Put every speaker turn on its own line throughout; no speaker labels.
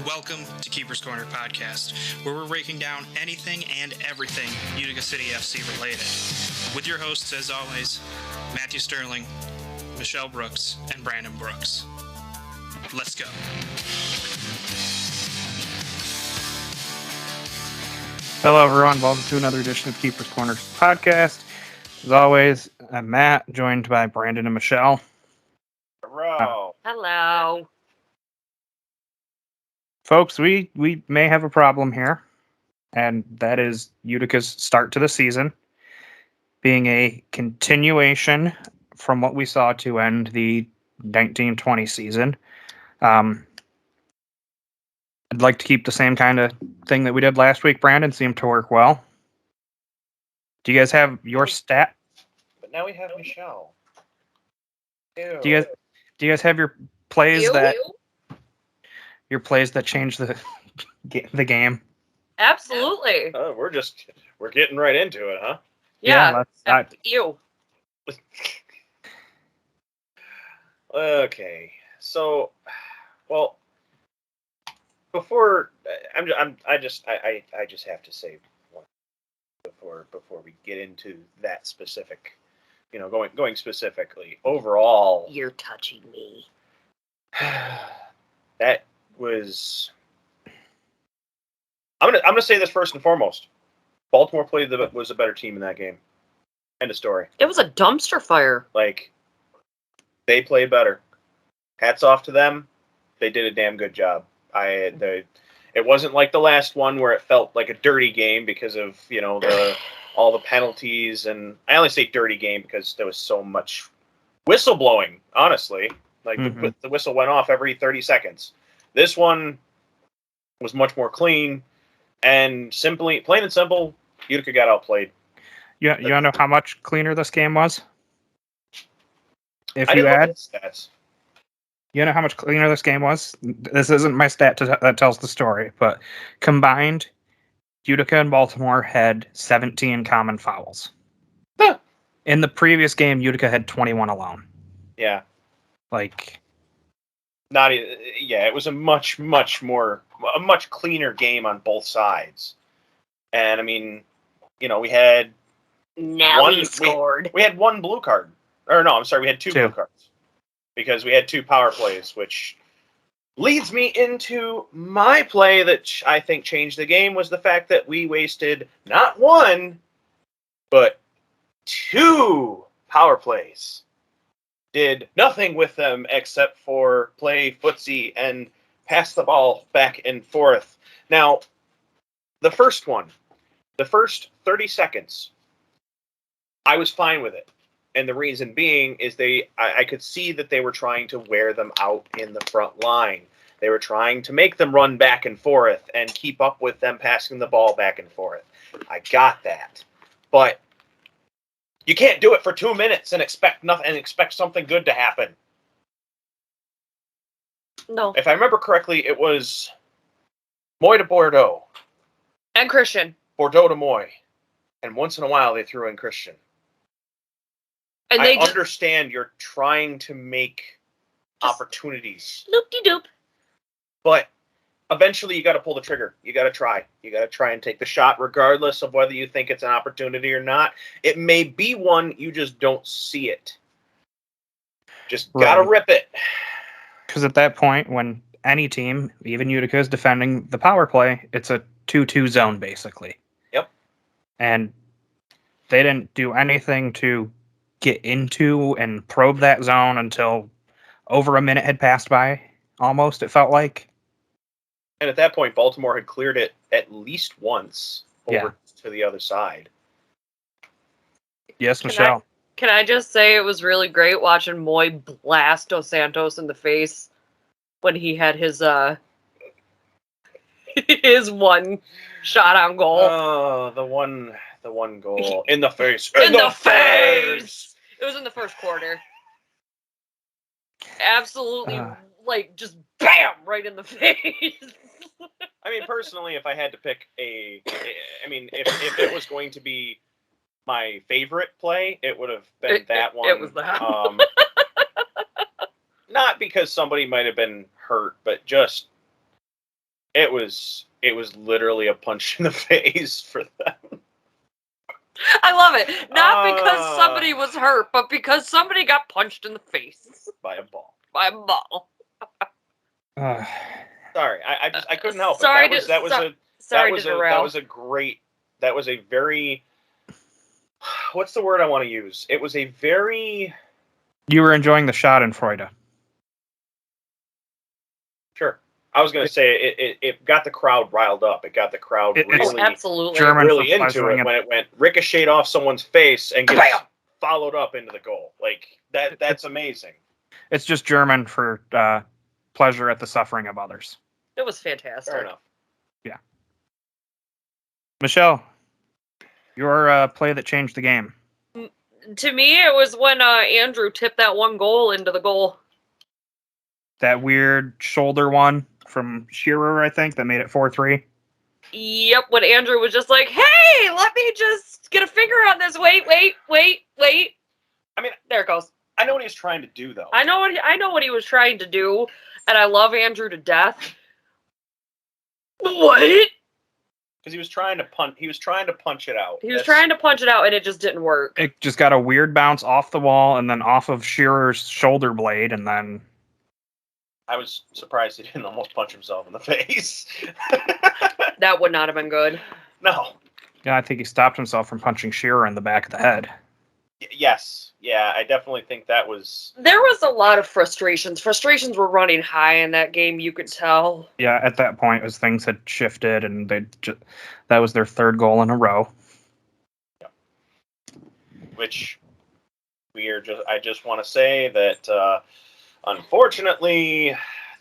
Welcome to Keeper's Corner Podcast, where we're breaking down anything and everything Utica City FC related. With your hosts, as always, Matthew Sterling, Michelle Brooks, and Brandon Brooks. Let's go.
Hello, everyone. Welcome to another edition of Keeper's Corner Podcast. As always, I'm Matt, joined by Brandon and Michelle.
Hello.
Hello.
Folks, we may have a problem here, and that is Utica's start to the season being a continuation from what we saw to end the 1920 season. I'd like to keep the same kind of thing that we did last week, Brandon. Seemed to work well. Do you guys have your stat?
But now we have Michelle. Ew.
Do you guys have your plays
You?
that change the game?
Absolutely.
Oh, we're getting right into it, huh?
Yeah.
let's
You.
Okay. So, well, before I just have to say one before we get into that specific, going specifically overall.
You're touching me.
That was. I'm gonna say this first and foremost. Baltimore was a better team in that game. End of story.
It was a dumpster fire.
Like, they played better. Hats off to them. They did a damn good job. It wasn't like the last one where it felt like a dirty game because of all the penalties, and I only say dirty game because there was so much whistle blowing. Honestly, like the whistle went off every 30 seconds. This one was much more clean, and plain and simple, Utica got outplayed.
You want to know how much cleaner this game was? If
I
you
didn't look
add,
at the stats.
you know how much cleaner this game was? This isn't my stat that tells the story, but combined, Utica and Baltimore had 17 common fouls.
Huh.
In the previous game, Utica had 21 alone.
Yeah.
Like,
it was a much cleaner game on both sides. And I mean, we had
Nelly scored.
we had one blue card. Or no, I'm sorry, we had two blue cards. Because we had two power plays, which leads me into my play that I think changed the game, was the fact that we wasted not one, but two power plays. Did nothing with them except for play footsie and pass the ball back and forth. Now, the first 30 seconds, I was fine with it. And the reason being is I could see that they were trying to wear them out in the front line. They were trying to make them run back and forth and keep up with them passing the ball back and forth. I got that. But you can't do it for 2 minutes and expect nothing and expect something good to happen.
No.
If I remember correctly, it was Moy to Bordeaux.
And Christian.
Bordeaux to Moy. And once in a while they threw in Christian.
And
I understand you're trying to make opportunities.
Loop-de-doop.
But eventually you got to pull the trigger. You got to try. You got to try and take the shot regardless of whether you think it's an opportunity or not. It may be one, you just don't see it. Just got to rip it.
because at that point, when any team, even Utica, is defending the power play, it's a 2-2 zone, basically.
Yep.
And they didn't do anything to get into and probe that zone until over a minute had passed by, almost, it felt like.
And at that point, Baltimore had cleared it at least once over to the other side.
Yes, Michelle.
Can I just say it was really great watching Moy blast Dos Santos in the face when he had his his one shot on goal.
Oh, the one goal in the face.
In the face! It was in the first quarter. Absolutely, just bam, right in the face.
I mean, personally, if I had to pick if it was going to be my favorite play, it would have been that one.
It was that.
Not because somebody might have been hurt, but just It was literally a punch in the face for them.
I love it. Not because somebody was hurt, but because somebody got punched in the face
by a ball.
by a ball.
Sorry, I couldn't help it.
Sorry
That was a very what's the word I want to use? It was a very
You were enjoying the Schadenfreude.
Sure. I was going to say it got the crowd riled up. It got the crowd
absolutely
really into it when it went ricocheted off someone's face and gets followed up into the goal. Like that's amazing.
It's just German for pleasure at the suffering of others.
It was fantastic.
Fair enough.
Yeah. Michelle, your play that changed the game.
To me, it was when Andrew tipped that one goal into the goal.
That weird shoulder one from Shearer, I think, that made it 4-3.
Yep, when Andrew was just like, hey, let me just get a finger on this. Wait.
I mean,
there it goes.
I know what he's trying to do, though.
I know what he was trying to do, and I love Andrew to death. What?
Because he was trying to punch it out.
He was trying to punch it out, and it just didn't work.
It just got a weird bounce off the wall and then off of Shearer's shoulder blade, and then...
I was surprised he didn't almost punch himself in the face.
That would not have been good.
No.
Yeah, I think he stopped himself from punching Shearer in the back of the head.
Yes. Yeah, I definitely think that was...
There was a lot of frustrations. Frustrations were running high in that game, you could tell.
Yeah, at that point, as things had shifted, and that was their third goal in a row.
Yeah. Which I just want to say that, unfortunately,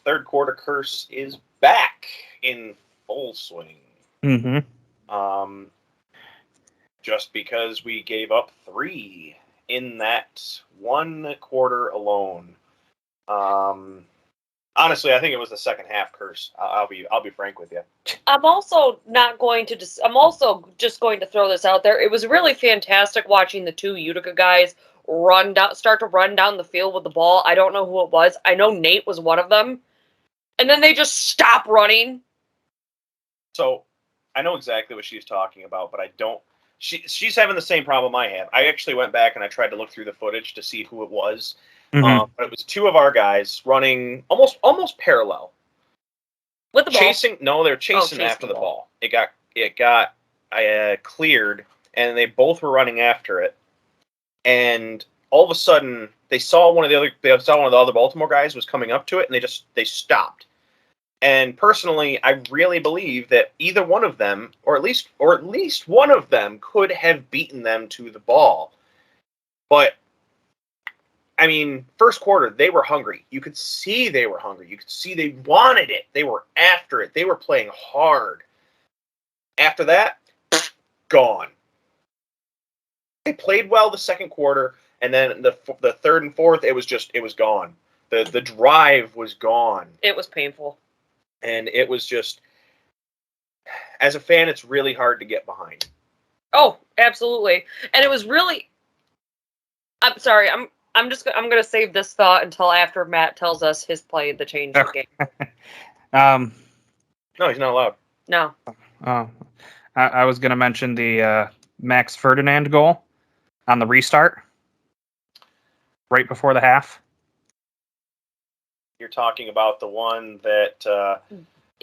third quarter curse is back in full swing.
Mm-hmm.
Just because we gave up 3 in that one quarter alone. Honestly, I think it was the second half curse. I'll be frank with you.
I'm also just going to throw this out there. It was really fantastic watching the two Utica guys start to run down the field with the ball. I don't know who it was. I know Nate was one of them. And then they just stop running.
So, I know exactly what she's talking about, but I don't. She's having the same problem I have. I actually went back and I tried to look through the footage to see who it was.
Mm-hmm.
But it was 2 of our guys running almost parallel.
With the ball?
They were chasing after the ball. It got cleared, and they both were running after it. And all of a sudden, they saw one of the other Baltimore guys was coming up to it, and they stopped. And personally, I really believe that either one of them, or at least one of them, could have beaten them to the ball. But I mean, first quarter, they were hungry. You could see they were hungry. You could see they wanted it. They were after it. They were playing hard. After that, gone. They played well the second quarter, and then the third and fourth, it was gone. The drive was gone.
It was painful.
And it was just, as a fan, it's really hard to get behind.
Oh, absolutely. And it was really, I'm sorry, I'm going to save this thought until after Matt tells us his play that changed the game.
No, he's not allowed.
No.
I was going to mention the Max Ferdinand goal on the restart right before the half.
You're talking about the one that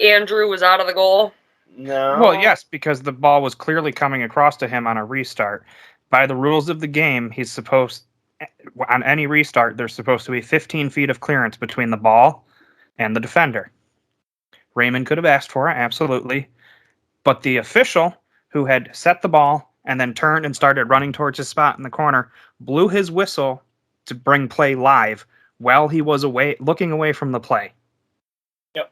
Andrew was out of the goal?
No.
Well, yes, because the ball was clearly coming across to him on a restart. By the rules of the game, on any restart, there's supposed to be 15 feet of clearance between the ball and the defender. Raymond could have asked for it, absolutely. But the official, who had set the ball and then turned and started running towards his spot in the corner, blew his whistle to bring play live while he was looking away from the play.
Yep.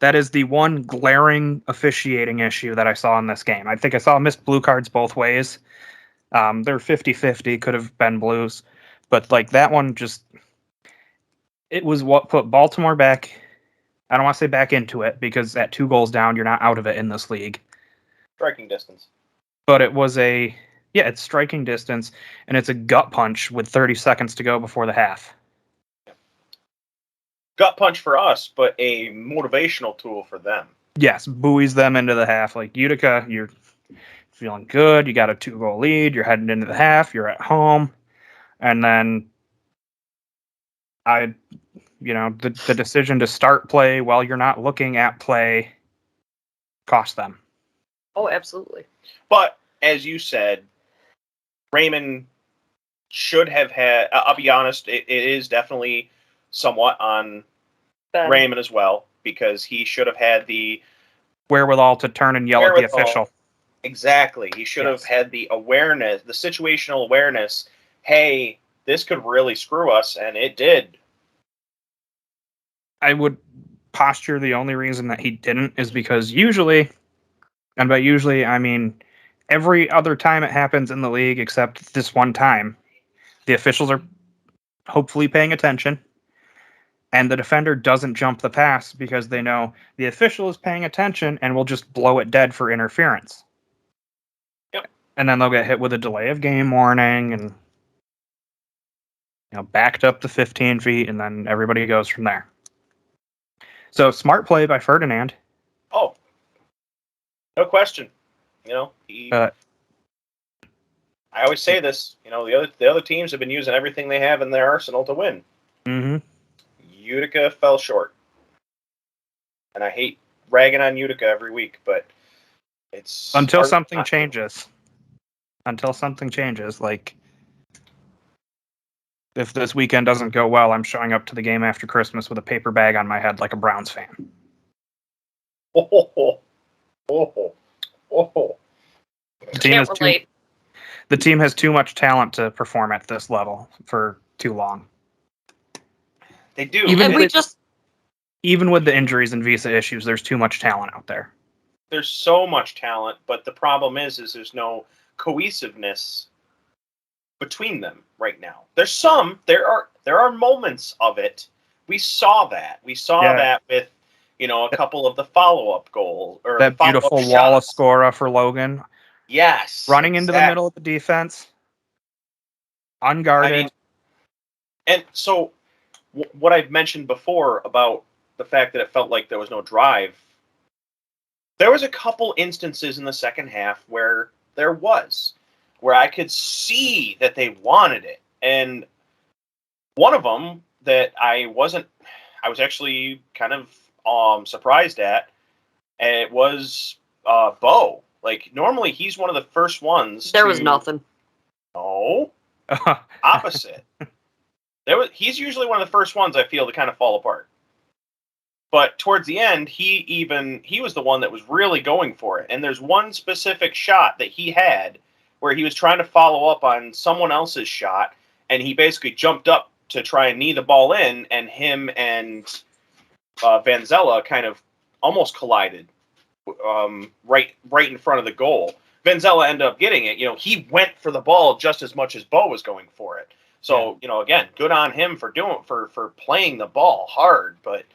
That is the one glaring officiating issue that I saw in this game. I think I saw missed blue cards both ways. They're 50-50, could have been blues. But like that one it was what put Baltimore back. I don't want to say back into it, because at 2 goals down, you're not out of it in this league.
Striking distance.
But it was it's striking distance, and it's a gut punch with 30 seconds to go before the half.
Gut punch for us, but a motivational tool for them.
Yes, buoys them into the half. Like Utica, you're feeling good. You got a 2-goal lead. You're heading into the half. You're at home. And then the decision to start play while you're not looking at play cost them.
Oh, absolutely.
But as you said, Raymond should have had. I'll be honest, it is definitely somewhat on
Ben.
Raymond as well, because he should have had the
wherewithal to turn and yell at the official.
Exactly. He should have had the awareness, the situational awareness. Hey, this could really screw us, and it did.
I would posture the only reason that he didn't is because usually, and by usually I mean every other time it happens in the league except this one time, the officials are hopefully paying attention, and the defender doesn't jump the pass because they know the official is paying attention and will just blow it dead for interference.
Yep.
And then they'll get hit with a delay of game warning and backed up to 15 feet, and then everybody goes from there. So smart play by Ferdinand.
Oh, no question. I always say this. The other teams have been using everything they have in their arsenal to win.
Mm-hmm.
Utica fell short, and I hate ragging on Utica every week, but it's
until something changes. Until something changes, like if this weekend doesn't go well, I'm showing up to the game after Christmas with a paper bag on my head like a Browns fan.
Oh.
The team has too much talent to perform at this level for too long.
They do.
Even with the injuries and visa issues, there's too much talent out there.
There's so much talent, but the problem is there's no cohesiveness between them right now. There are moments of it. We saw that. That with a couple of the follow-up goals or
that beautiful Wallace score for Logan.
Yes,
running into the middle of the defense, unguarded.
And so, what I've mentioned before about the fact that it felt like there was no drive. There was a couple instances in the second half where I could see that they wanted it. And one of them that I was actually kind of surprised at, and it was Bo. Like, normally he's one of the first ones.
There was nothing.
No. Opposite. He's usually one of the first ones I feel to kind of fall apart. But towards the end, he was the one that was really going for it. And there's one specific shot that he had where he was trying to follow up on someone else's shot, and he basically jumped up to try and knee the ball in, and him and Vanzella kind of almost collided right in front of the goal. Vanzella ended up getting it. He went for the ball just as much as Bo was going for it. So, again, good on him for playing the ball hard, but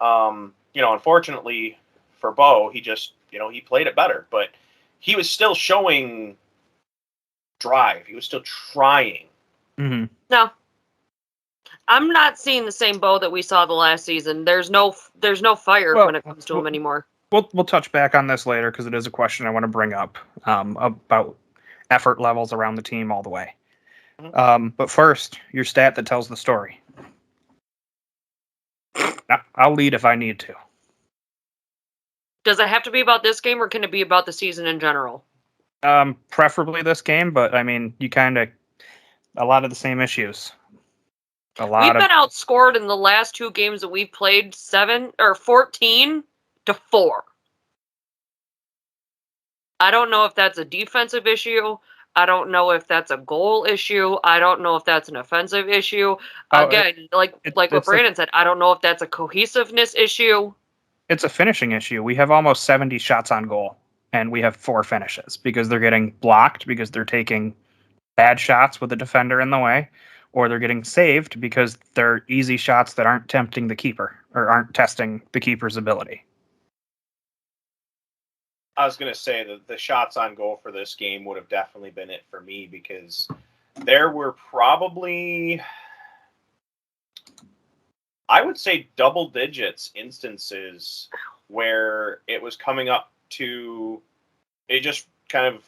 unfortunately for Bo, he just, he played it better, but he was still showing drive. He was still trying.
Mm-hmm.
No, I'm not seeing the same Bo that we saw the last season. There's no fire when it comes to him anymore.
We'll touch back on this later because it is a question I want to bring up about effort levels around the team all the way. Mm-hmm. But first, your stat that tells the story. I'll lead if I need to.
Does it have to be about this game, or can it be about the season in general?
Preferably this game, but I mean, a lot of the same issues.
We've been outscored in the last two games that we've played 14-4. I don't know if that's a defensive issue. I don't know if that's a goal issue. I don't know if that's an offensive issue. Again, like what Brandon said, I don't know if that's a cohesiveness issue.
It's a finishing issue. We have almost 70 shots on goal, and we have 4 finishes because they're getting blocked because they're taking bad shots with the defender in the way, or they're getting saved because they're easy shots that aren't tempting the keeper or aren't testing the keeper's ability.
I was going to say that the shots on goal for this game would have definitely been it for me, because there were probably, I would say, double digits instances where it was coming up to, it just kind of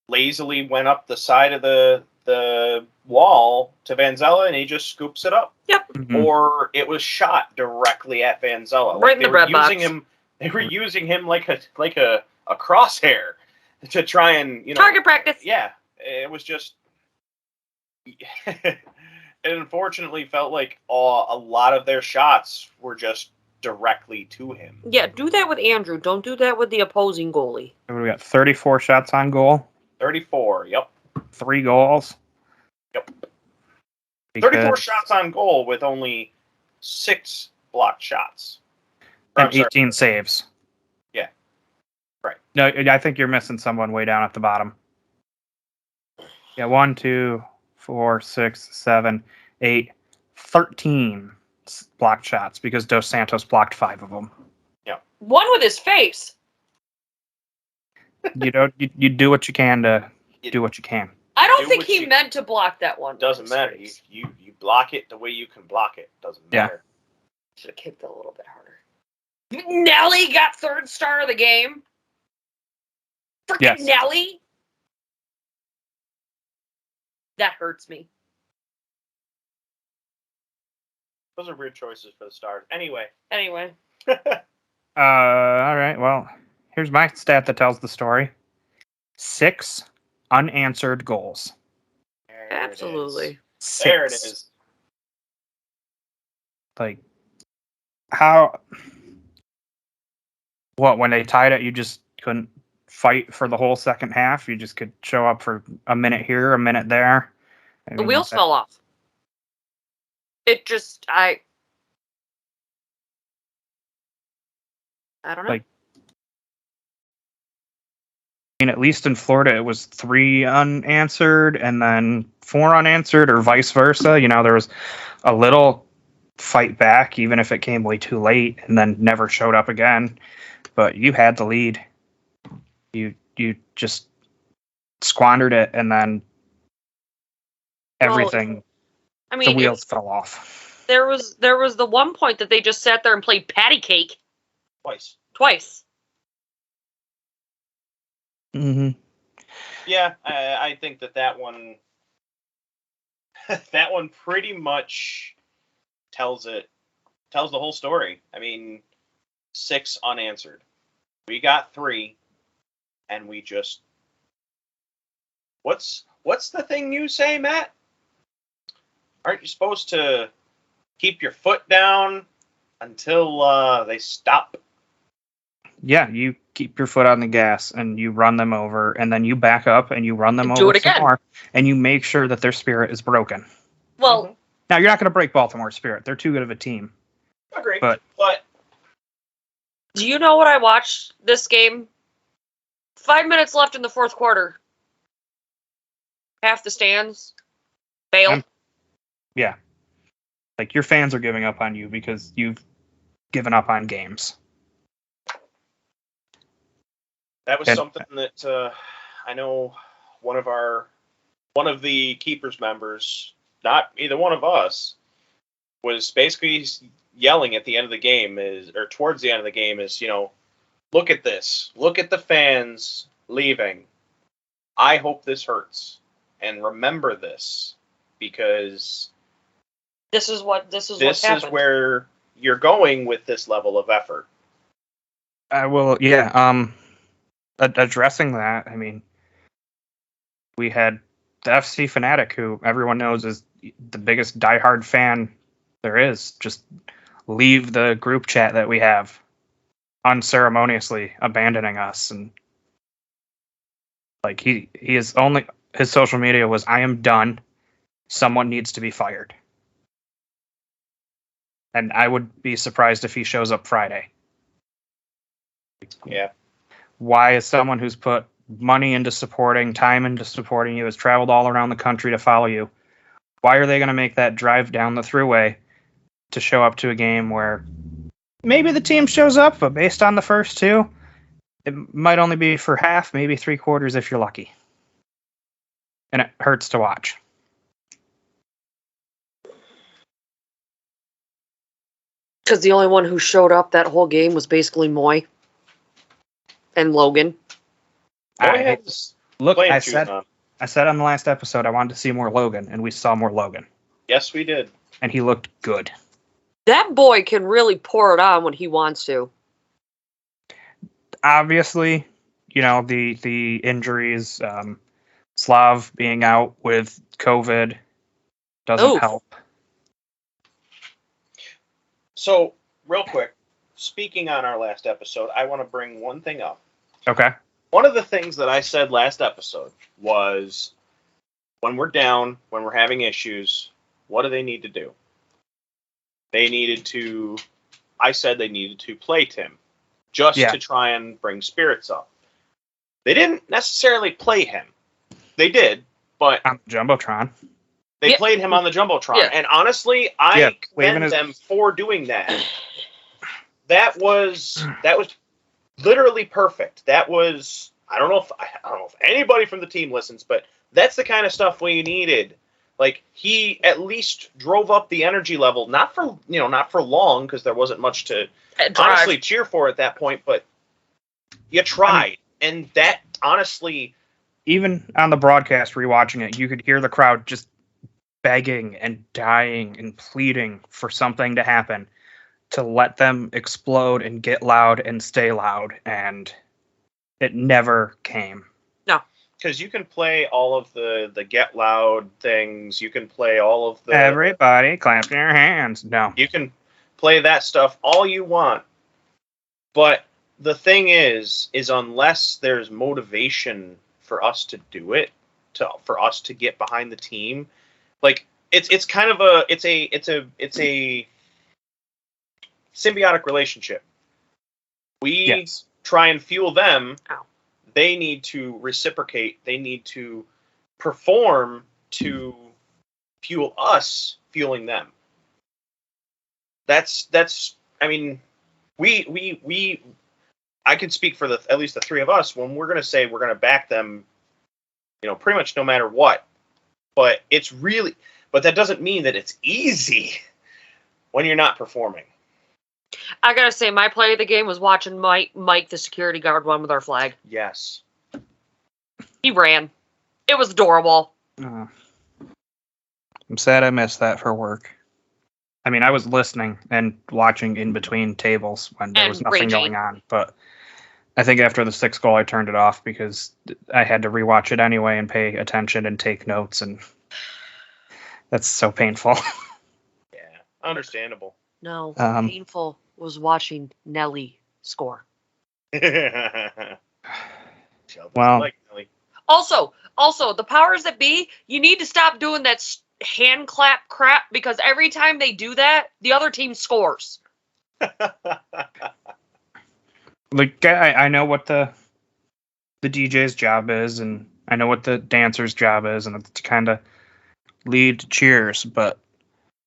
lazily went up the side of the wall to Vanzella, and he just scoops it up.
Yep.
Mm-hmm.
Or it was shot directly at Vanzella.
Right in the bread box.
They were using him like a crosshair to try and,
target practice.
Yeah, it was just. It unfortunately felt like a lot of their shots were just directly to him.
Yeah, do that with Andrew. Don't do that with the opposing goalie.
We got 34 shots on goal.
34. Yep.
3 goals.
Yep.
Because
34 shots on goal with only 6 blocked shots.
and 18 saves.
Yeah. Right.
No, I think you're missing someone way down at the bottom. Yeah, 1, 2, 4, 6, 7, 8, 13 blocked shots because Dos Santos blocked 5 of them.
Yeah.
One with his face.
You do what you can to do what you can.
I don't think he meant to block that one.
Doesn't matter. You block it the way you can block it. Doesn't matter.
Should have kicked it a little bit harder. Nelly got 3rd star of the game. Freaking
Yes.
Nelly. That hurts me.
Those are weird choices for the stars. Anyway.
All right. Well, here's my stat that tells the story. 6 unanswered goals.
Absolutely.
6.
There it is.
Like, how? What, when they tied it, you just couldn't fight for the whole second half? You just could show up for a minute here, a minute there?
The wheels fell off. It just, I don't know.
Like, I mean, at least in Florida, it was 3 unanswered and then 4 unanswered, or vice versa. There was a little fight back, even if it came way too late, and then never showed up again. But you had the lead. You just squandered it, and then everything.
I mean,
the wheels fell off.
There was the one point that they just sat there and played patty cake.
Twice.
Mm-hmm.
Yeah, I think that one that one pretty much tells the whole story. I mean, 6 unanswered. We got 3, and we just. What's the thing you say, Matt? Aren't you supposed to keep your foot down until they stop?
Yeah, you keep your foot on the gas and you run them over, and then you back up and you run them
Do
over
it
some
again.
more, and you make sure that their spirit is broken.
Well,
Now, you're not going to break Baltimore's spirit. They're too good of a team.
Agree.
But
do you know what I watched this game? 5 minutes left in the 4th quarter. Half the stands bailed.
Yeah. Like, your fans are giving up on you because you've given up on games.
that was something that I know one of the keepers members, not either one of us, was basically yelling at the end of the game or towards the end of the game is, look at this. Look at the fans leaving. I hope this hurts. And remember this, because
This is what
this
happened.
is where you're going with this level of effort.
Addressing that, I mean, we had the FC Fanatic, who everyone knows is the biggest diehard fan there is, just leave the group chat that we have, unceremoniously abandoning us. And like, he is only, his social media was, "I am done. Someone needs to be fired." And I would be surprised if he shows up Friday.
Yeah.
Why is someone who's put money into supporting, time into supporting you, has traveled all around the country to follow you, why are they going to make that drive down the thruway to show up to a game where maybe the team shows up, but based on the first 2, it might only be for half, maybe 3/4 if you're lucky. And it hurts to watch.
because the only one who showed up that whole game was basically Moy and Logan.
I
playing
said on the last episode I wanted to see more Logan, and we saw more Logan.
Yes, we did.
And he looked good.
That boy can really pour it on when he wants to.
Obviously, the injuries, Slav being out with COVID doesn't help.
So, real quick, speaking on our last episode, I want to bring one thing up.
Okay.
One of the things that I said last episode was, when we're down, when we're having issues, what do they need to do? I said they needed to play Tim, just to try and bring spirits up. They didn't necessarily play him. They did, but
on Jumbotron.
They played him on the Jumbotron, and honestly, I commend them for doing that. That was literally perfect. That was I don't know if anybody from the team listens, but that's the kind of stuff we needed. Like, he at least drove up the energy level, not for long, because there wasn't much to honestly cheer for at that point, but you tried. And that, honestly...
Even on the broadcast, rewatching it, you could hear the crowd just begging and dying and pleading for something to happen to let them explode and get loud and stay loud, and it never came.
Because you can play all of the get loud things. You can play all of the...
Everybody clap your hands. No.
You can play that stuff all you want. But the thing is unless there's motivation for us to do it, for us to get behind the team, like, it's kind of a symbiotic relationship. We try and fuel them. They need to reciprocate. They need to perform to fuel us, fueling them. That's. I mean, I could speak for at least the three of us when we're going to say we're going to back them, pretty much no matter what. But that doesn't mean that it's easy when you're not performing.
I gotta say, my play of the game was watching Mike, the security guard, run with our flag.
Yes.
He ran. It was adorable.
I'm sad I missed that for work. I mean, I was listening and watching in between tables when there was nothing going on, but I think after the 6th goal, I turned it off because I had to rewatch it anyway and pay attention and take notes, and that's so painful.
Yeah, understandable.
No, painful was watching Nelly score.
Well,
like Nelly.
Also, the powers that be, you need to stop doing that hand clap crap, because every time they do that, the other team scores.
Like, I know what the DJ's job is, and I know what the dancer's job is, and it's to kind of lead cheers, but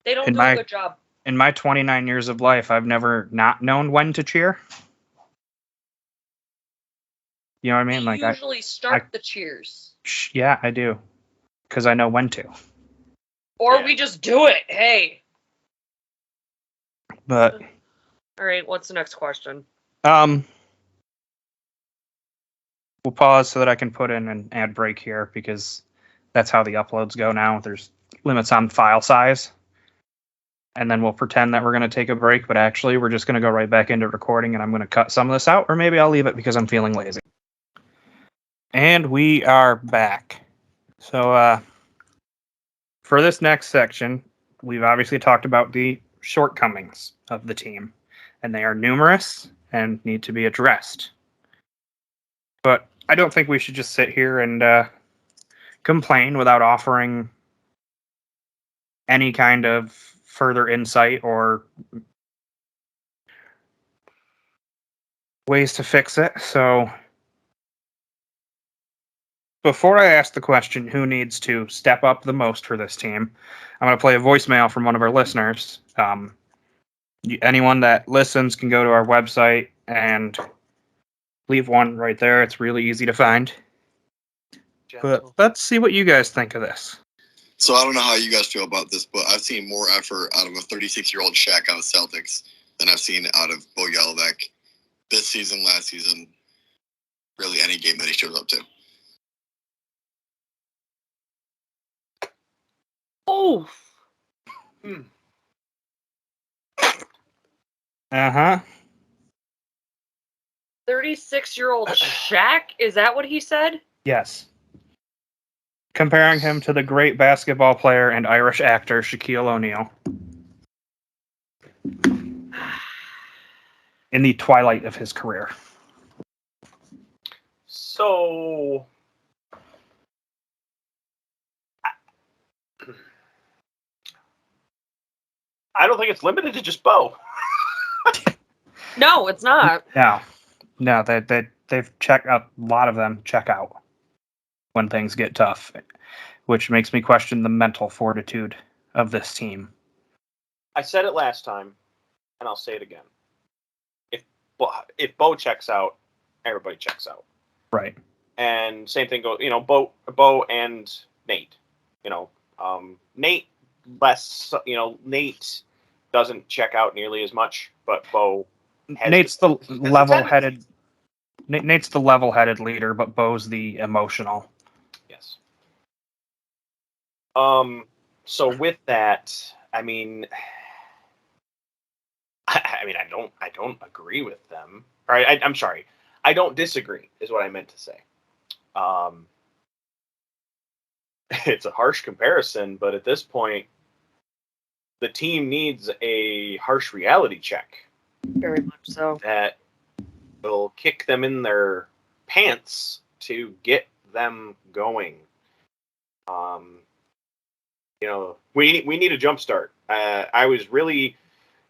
they don't do a good job.
In my 29 years of life, I've never not known when to cheer. You know what I mean?
You usually start the cheers.
Yeah, I do. Because I know when to.
Or we just do it. Hey.
But.
All right, what's the next question?
We'll pause so that I can put in an ad break here, because that's how the uploads go now. There's limits on file size. And then we'll pretend that we're going to take a break, but actually we're just going to go right back into recording, and I'm going to cut some of this out, or maybe I'll leave it because I'm feeling lazy. And we are back. So for this next section, we've obviously talked about the shortcomings of the team, and they are numerous and need to be addressed. But I don't think we should just sit here and complain without offering any kind of further insight or ways to fix it. So before I ask the question, who needs to step up the most for this team, I'm going to play a voicemail from one of our listeners. Anyone that listens can go to our website and leave one right there. It's really easy to find. But let's see what you guys think of this.
So I don't know how you guys feel about this, but I've seen more effort out of a 36-year-old Shaq on the Celtics than I've seen out of Bo Jalovec this season, last season, really any game that he shows up to.
Oh.
Uh-huh.
36-year-old Shaq? Is that what he said?
Yes. Comparing him to the great basketball player and Irish actor Shaquille O'Neal. In the twilight of his career.
So, I don't think it's limited to just Bo.
No, it's not.
No, they've checked out. A lot of them check out when things get tough, which makes me question the mental fortitude of this team.
I said it last time, and I'll say it again. If Bo checks out, everybody checks out.
Right.
And same thing goes, Bo and Nate. Nate less. Nate doesn't check out nearly as much, but Bo.
Nate's the level-headed. Nate's the level-headed leader, but Bo's the emotional.
Yes. So with that, I don't agree with them. Or I'm sorry. I don't disagree, is what I meant to say. It's a harsh comparison, but at this point, the team needs a harsh reality check.
Very much so. That
will kick them in their pants to get them going. We need a jump start. I was really,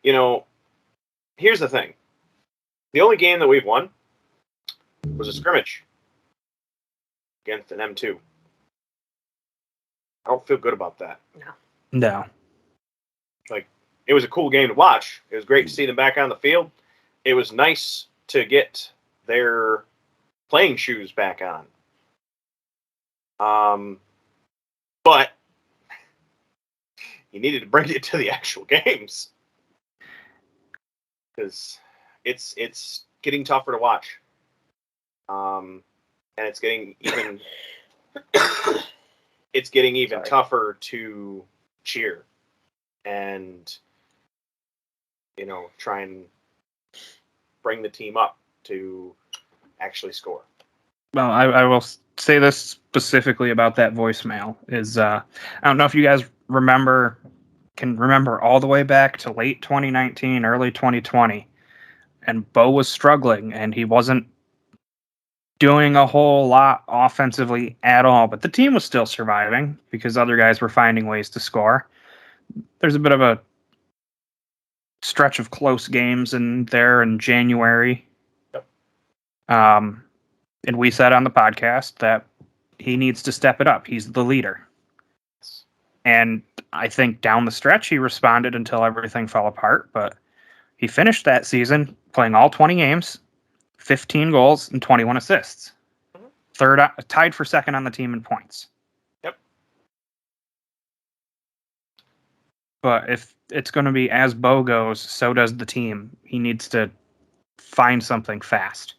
here's the thing. The only game that we've won was a scrimmage against an M2. I don't feel good about that.
No.
It was a cool game to watch. It was great to see them back on the field. It was nice to get their playing shoes back on. But you needed to bring it to the actual games because it's getting tougher to watch. And it's getting even tougher to cheer and try and bring the team up to actually score.
Well, I will say this specifically about that voicemail is I don't know if you guys can remember all the way back to late 2019, early 2020, and Bo was struggling and he wasn't doing a whole lot offensively at all, but the team was still surviving because other guys were finding ways to score. There's a bit of a stretch of close games in January.
Yep.
And we said on the podcast that he needs to step it up. He's the leader. And I think down the stretch he responded until everything fell apart, but he finished that season playing all 20 games, 15 goals and 21 assists. Mm-hmm. Tied for second on the team in points.
Yep.
But if it's going to be as Bo goes, so does the team. He needs to find something fast.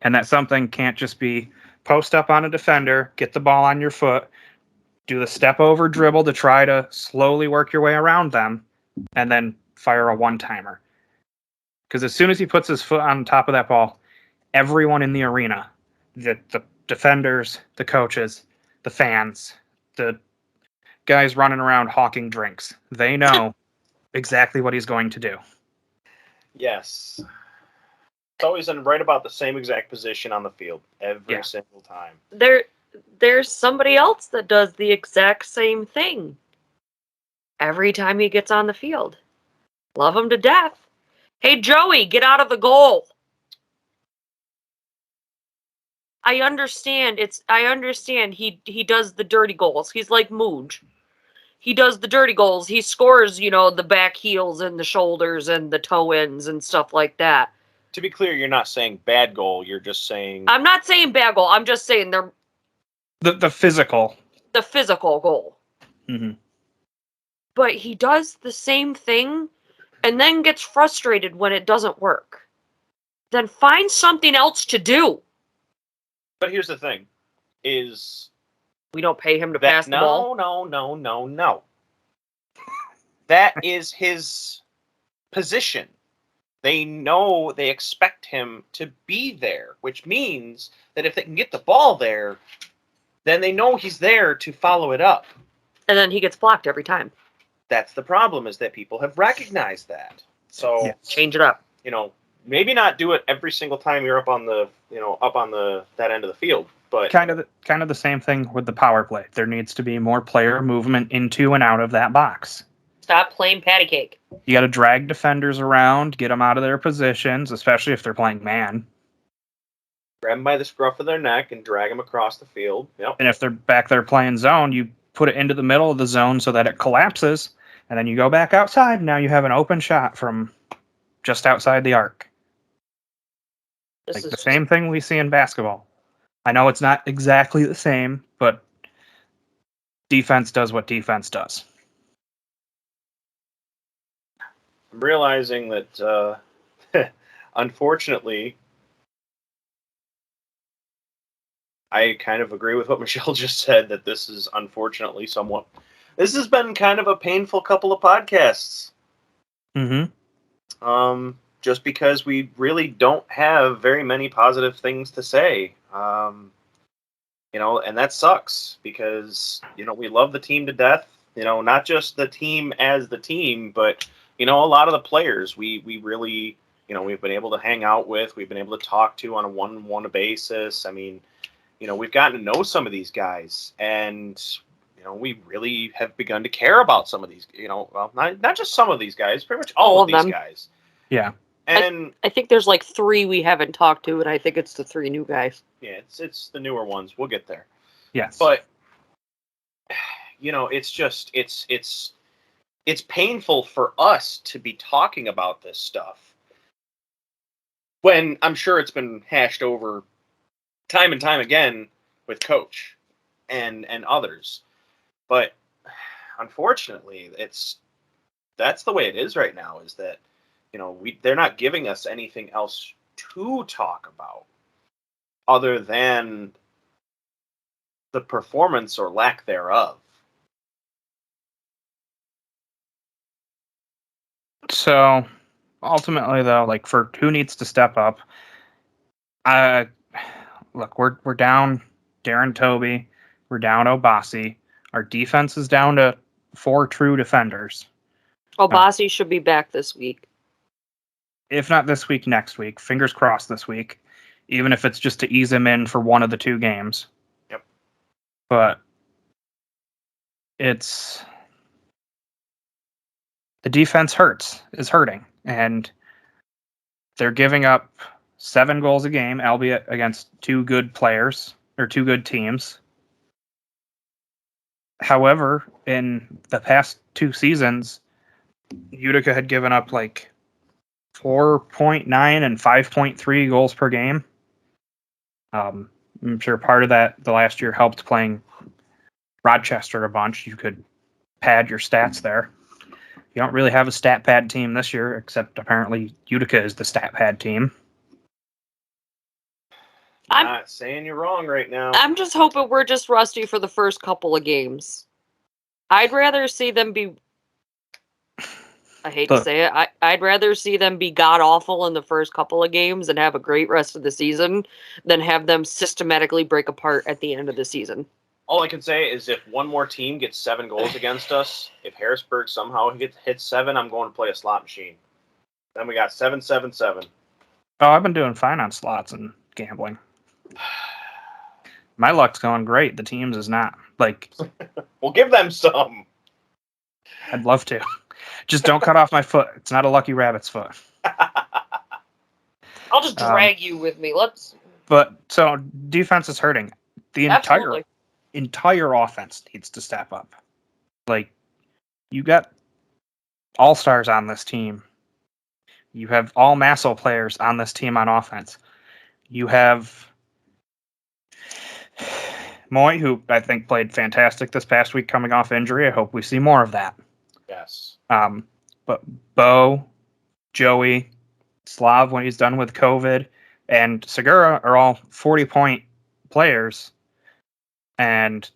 And that something can't just be post up on a defender, get the ball on your foot, do the step over dribble to try to slowly work your way around them, and then fire a one-timer. Because as soon as he puts his foot on top of that ball, everyone in the arena, the defenders, the coaches, the fans, the guys running around hawking drinks, they know exactly what he's going to do.
Yes. It's always in right about the same exact position on the field every single time.
There's somebody else that does the exact same thing every time he gets on the field. Love him to death. Hey, Joey, get out of the goal. I understand he does the dirty goals. He's like Mooj. He does the dirty goals. He scores, the back heels and the shoulders and the toe ends and stuff like that.
To be clear, you're not saying bad goal. You're just saying...
I'm not saying bad goal. I'm just saying they're...
The physical.
The physical goal.
Mm-hmm.
But he does the same thing and then gets frustrated when it doesn't work, then find something else to do.
But here's the thing, is
we don't pay him to pass the ball?
No. That is his position. They know, they expect him to be there, which means that if they can get the ball there, then they know he's there to follow it up.
And then he gets blocked every time.
That's the problem, is that people have recognized that. So
change it up.
Maybe not do it every single time you're up on the that end of the field, but
kind of the same thing with the power play. There needs to be more player movement into and out of that box.
Stop playing patty cake.
You got to drag defenders around, get them out of their positions, especially if they're playing man.
Grab them by the scruff of their neck and drag them across the field. Yep.
And if they're back there playing zone, you put it into the middle of the zone so that it collapses, and then you go back outside. And now you have an open shot from just outside the arc. Like the same thing we see in basketball. I know it's not exactly the same, but defense does what defense does.
I'm realizing that, unfortunately, I kind of agree with what Michelle just said, that this is unfortunately this has been kind of a painful couple of podcasts.
Mm-hmm.
Just because we really don't have very many positive things to say. And that sucks because, we love the team to death, not just the team as the team, but, a lot of the players we really, we've been able to hang out with, we've been able to talk to on a one-on-one basis. I mean, we've gotten to know some of these guys, and, we really have begun to care about some of these, well, not just some of these guys, pretty much all of these guys.
Yeah.
And
I think there's like 3 we haven't talked to, and I think it's the 3 new guys.
Yeah, it's the newer ones. We'll get there.
Yes.
But it's just it's painful for us to be talking about this stuff when I'm sure it's been hashed over time and time again with Coach and others. But unfortunately, that's the way it is right now, is that they're not giving us anything else to talk about other than the performance or lack thereof.
So ultimately, though, like, for who needs to step up, look, we're down Darren Toby, we're down Obasi. Our defense is down to 4 true defenders.
Obasi should be back this week.
If not this week, next week. Fingers crossed this week. Even if it's just to ease him in for one of the 2 games.
Yep.
But the defense is hurting. And they're giving up 7 goals a game, albeit against 2 good players, or 2 good teams. However, in the past 2 seasons, Utica had given up like 4.9 and 5.3 goals per game. I'm sure part of that the last year helped playing Rochester a bunch. You could pad your stats there. You don't really have a stat pad team this year, except apparently Utica is the stat pad team.
I'm not saying you're wrong right now.
I'm just hoping we're just rusty for the first couple of games. I'd rather see them be... I hate to say it. I'd rather see them be god-awful in the first couple of games and have a great rest of the season than have them systematically break apart at the end of the season.
All I can say is if one more team gets 7 goals against us, if Harrisburg somehow hits 7, I'm going to play a slot machine. Then we got 7-7-7.
Oh, I've been doing fine on slots and gambling. My luck's going great. The team's is not. Like,
we'll give them some.
I'd love to. Just don't cut off my foot. It's not a lucky rabbit's foot.
I'll just drag you with me.
But so defense is hurting. The
Absolutely.
entire offense needs to step up. Like, you got all-stars on this team. You have all Massel players on this team on offense. You have Moy, who I think played fantastic this past week coming off injury. I hope we see more of that.
Yes.
But Bo, Joey, Slav when he's done with COVID, and Segura are all 40-point players, and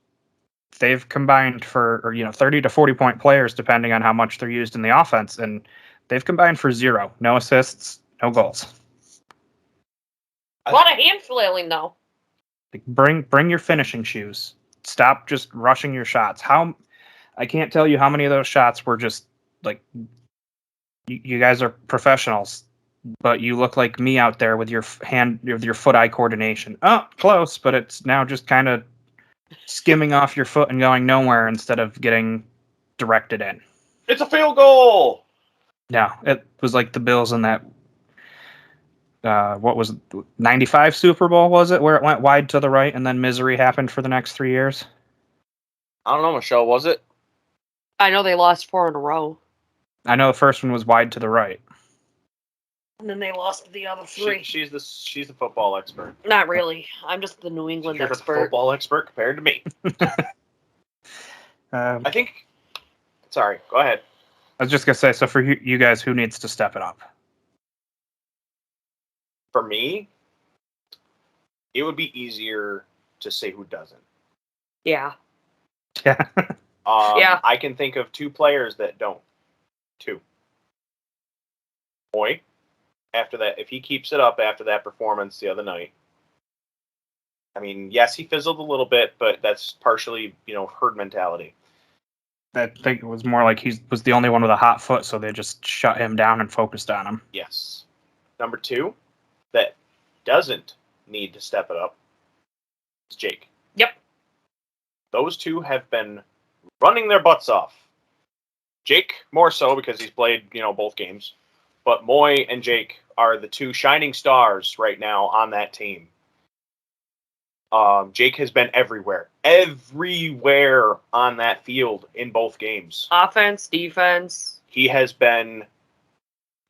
they've combined for 30 to 40-point players depending on how much they're used in the offense, and they've combined for 0, no assists, no goals.
A lot of hand flailing though.
Bring your finishing shoes. Stop just rushing your shots. I can't tell you how many of those shots were just like, you guys are professionals, but you look like me out there with your foot-eye coordination. Oh, close, but it's now just kind of skimming off your foot and going nowhere instead of getting directed in.
It's a field goal.
No, it was like the Bills in that, what was it, 95 Super Bowl, was it, where it went wide to the right and then misery happened for the next 3 years?
I don't know, Michelle, was it?
I know they lost 4 in a row.
I know the first one was wide to the right.
And then they lost the other 3.
She's the football expert.
Not really. I'm just the New England
You're the
expert.
football expert compared to me. I think. Sorry, go ahead.
I was just gonna say, so for you guys, who needs to step it up?
For me, it would be easier to say who doesn't.
Yeah.
Yeah.
Yeah.
I can think of 2 players that don't. 2. Boy, after that, if he keeps it up after that performance the other night, I mean, yes, he fizzled a little bit, but that's partially, herd mentality.
I think it was more like he was the only one with a hot foot, so they just shut him down and focused on him.
Yes. Number 2, that doesn't need to step it up, is Jake.
Yep.
Those 2 have been running their butts off. Jake more so because he's played, both games. But Moy and Jake are the 2 shining stars right now on that team. Jake has been everywhere on that field in both games.
Offense, defense.
He has been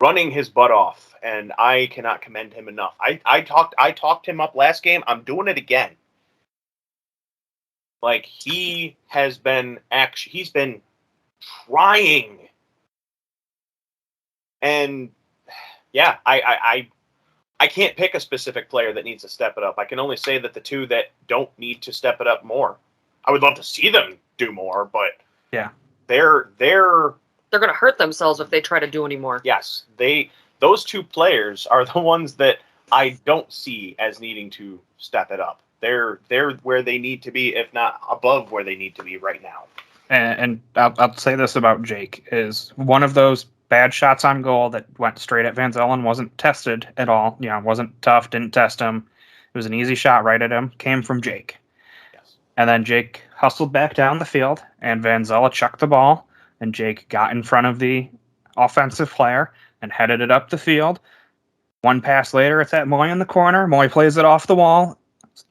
running his butt off, and I cannot commend him enough. I talked him up last game. I'm doing it again. Like, he's been trying. And yeah, I can't pick a specific player that needs to step it up. I can only say that the 2 that don't need to step it up more. I would love to see them do more, but
yeah,
they're going to hurt themselves if they try to do any more.
Yes, those 2 players are the ones that I don't see as needing to step it up. They're where they need to be, if not above where they need to be right now.
And I'll say this about Jake, is one of those bad shots on goal that went straight at Van Zelen, wasn't tested at all. Wasn't tough, didn't test him. It was an easy shot right at him. Came from Jake.
Yes.
And then Jake hustled back down the field, and Van Zelen chucked the ball, and Jake got in front of the offensive player and headed it up the field. One pass later, it's at Moy in the corner. Moy plays it off the wall,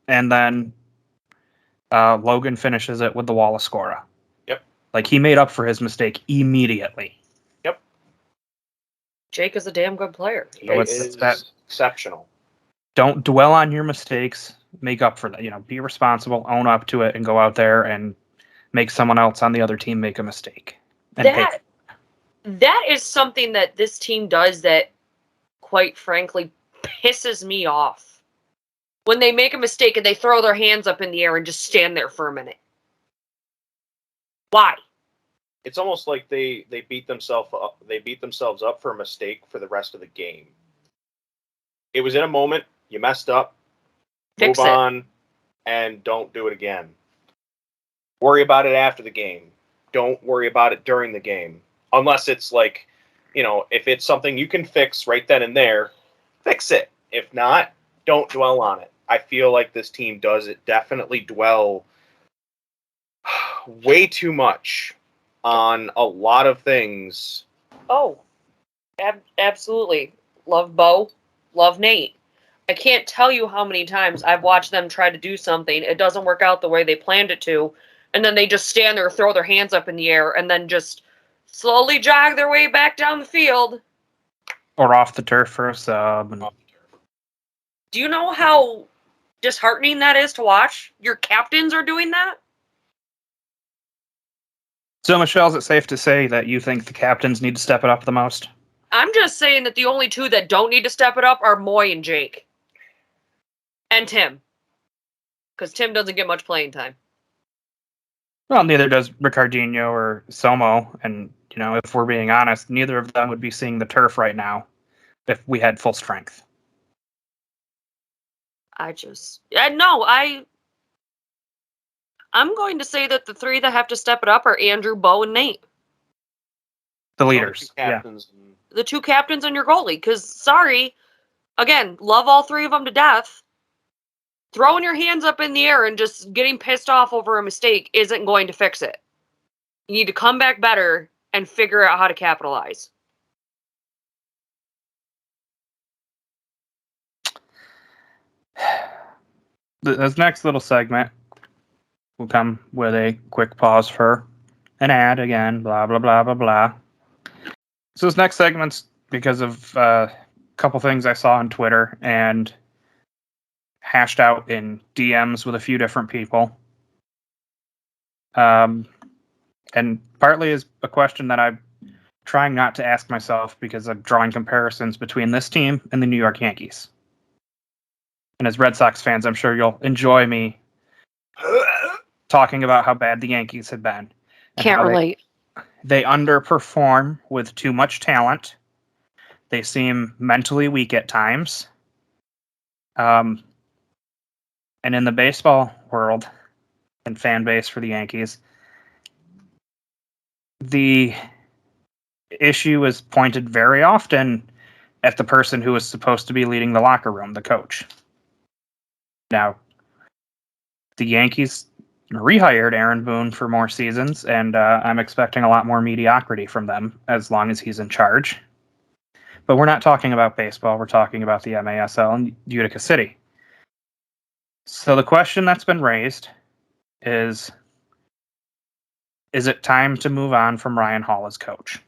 and then Logan finishes it with the Walla Scora.
Yep.
Like, he made up for his mistake immediately.
Jake is a damn good player.
He is exceptional.
Don't dwell on your mistakes. Make up for that. Be responsible, own up to it, and go out there and make someone else on the other team make a mistake. And
That is something that this team does that, quite frankly, pisses me off. When they make a mistake and they throw their hands up in the air and just stand there for a minute. Why?
It's almost like they beat themselves up. They beat themselves up for a mistake for the rest of the game. It was in a moment. You messed up.
Fix
move
it.
on, and don't do it again. Worry about it after the game. Don't worry about it during the game. Unless it's like, if it's something you can fix right then and there, fix it. If not, don't dwell on it. I feel like this team does it. Definitely dwell way too much on a lot of things.
Oh, absolutely. Love Bo. Love Nate. I can't tell you how many times I've watched them try to do something. It doesn't work out the way they planned it to. And then they just stand there, throw their hands up in the air, and then just slowly jog their way back down the field.
Or off the turf for a sub.
Do you know how disheartening that is to watch? Your captains are doing that?
So, Michelle, is it safe to say that you think the captains need to step it up the most?
I'm just saying that the only two that don't need to step it up are Moy and Jake. And Tim. Because Tim doesn't get much playing time.
Well, neither does Ricardinho or Somo. And, if we're being honest, neither of them would be seeing the turf right now if we had full strength.
I'm going to say that the three that have to step it up are Andrew, Bo, and Nate.
The leaders.
Captains.
The two captains and your goalie. Because, sorry, again, love all three of them to death. Throwing your hands up in the air and just getting pissed off over a mistake isn't going to fix it. You need to come back better and figure out how to capitalize.
This next little segment will come with a quick pause for an ad again, blah, blah, blah, blah, blah. So this next segment's because of a couple things I saw on Twitter and hashed out in DMs with a few different people. And partly is a question that I'm trying not to ask myself because I'm drawing comparisons between this team and the New York Yankees. And as Red Sox fans, I'm sure you'll enjoy me talking about how bad the Yankees have been.
Can't relate.
They underperform with too much talent. They seem mentally weak at times. And in the baseball world and fan base for the Yankees, the issue is pointed very often at the person who is supposed to be leading the locker room, the coach. Now, the Yankees rehired Aaron Boone for more seasons, and I'm expecting a lot more mediocrity from them as long as he's in charge. But we're not talking about baseball. We're talking about the MASL in Utica City. So the question that's been raised is it time to move on from Ryan Hall as coach?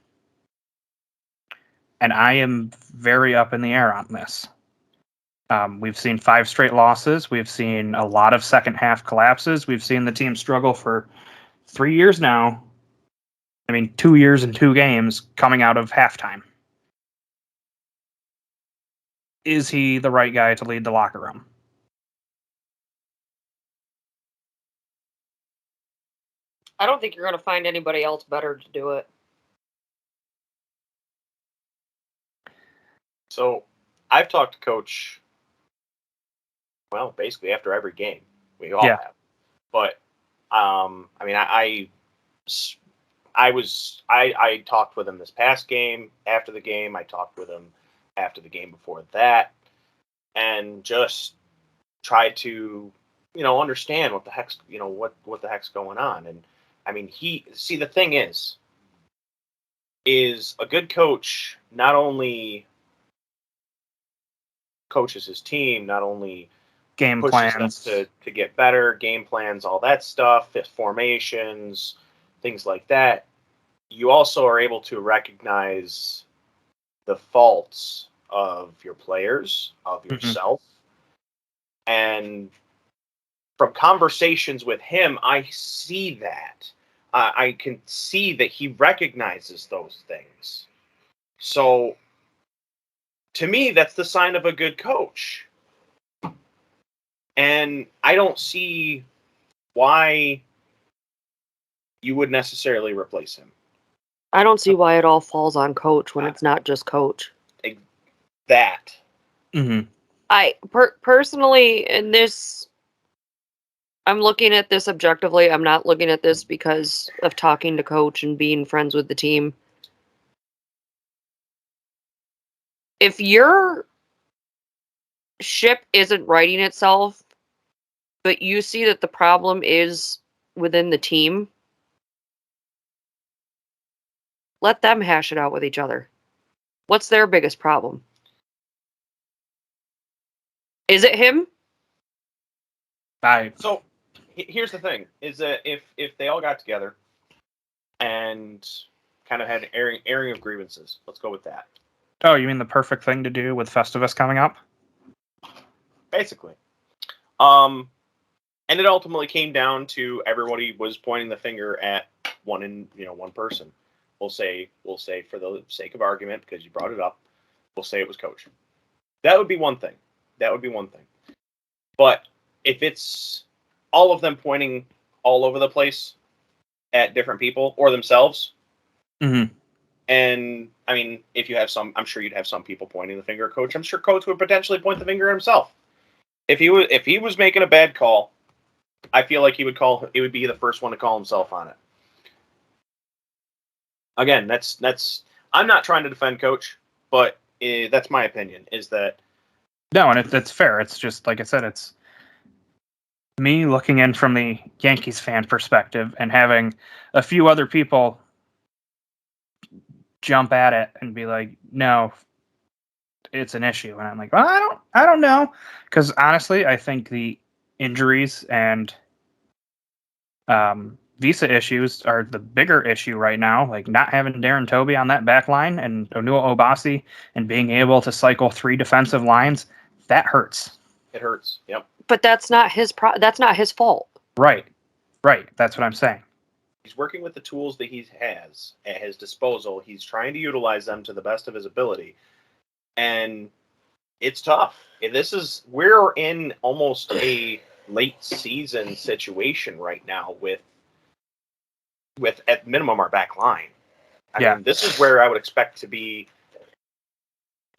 And I am very up in the air on this. We've seen 5 straight losses. We've seen a lot of second half collapses. We've seen the team struggle for 3 years now. 2 years and 2 games coming out of halftime. Is he the right guy to lead the locker room?
I don't think you're going to find anybody else better to do it.
So, I've talked to Coach, well, basically after every game. We all have. But, I talked with him this past game, after the game. I talked with him after the game before that, and just tried to, understand what the heck's, what the heck's going on. And the thing is a good coach not only coaches his team, not only
game
pushes
plans
us to get better, game plans, all that stuff, formations, things like that. You also are able to recognize the faults of your players, of yourself. And from conversations with him, I see that. I can see that he recognizes those things. So, to me, that's the sign of a good coach. And I don't see why you would necessarily replace him.
I don't see why it all falls on coach when it's not just coach.
That.
Mm-hmm.
I personally, in this, I'm looking at this objectively. I'm not looking at this because of talking to coach and being friends with the team. If your ship isn't righting itself, but you see that the problem is within the team, let them hash it out with each other. What's their biggest problem? Is it him?
So here's the thing: is that if they all got together and kind of had airing of grievances, let's go with that.
Oh, you mean the perfect thing to do with Festivus coming up?
Basically, and it ultimately came down to everybody was pointing the finger at one person. we'll say for the sake of argument, because you brought it up, we'll say it was coach. That would be one thing. But if it's all of them pointing all over the place at different people or themselves,
Mm-hmm.
and I mean, if you have some, I'm sure you'd have some people pointing the finger at coach. I'm sure coach would potentially point the finger at himself. If he was making a bad call, I feel like he would be the first one to call himself on it. Again, that's I'm not trying to defend coach, but that's my opinion, is that
No, and it's fair. It's just, like I said, it's me looking in from the Yankees fan perspective and having a few other people jump at it and be like, no, it's an issue. And I'm like, well, I don't know. Because honestly, I think the injuries and visa issues are the bigger issue right now. Like not having Darren Toby on that back line and Onua Obasi and being able to cycle 3 defensive lines, that hurts.
it hurts. Yep.
But that's not his that's not his fault.
Right. That's what I'm saying.
He's working with the tools that he has at his disposal. He's trying to utilize them to the best of his ability. And it's tough. We're in almost a late season situation right now with at minimum our back line. I mean, this is where I would expect to be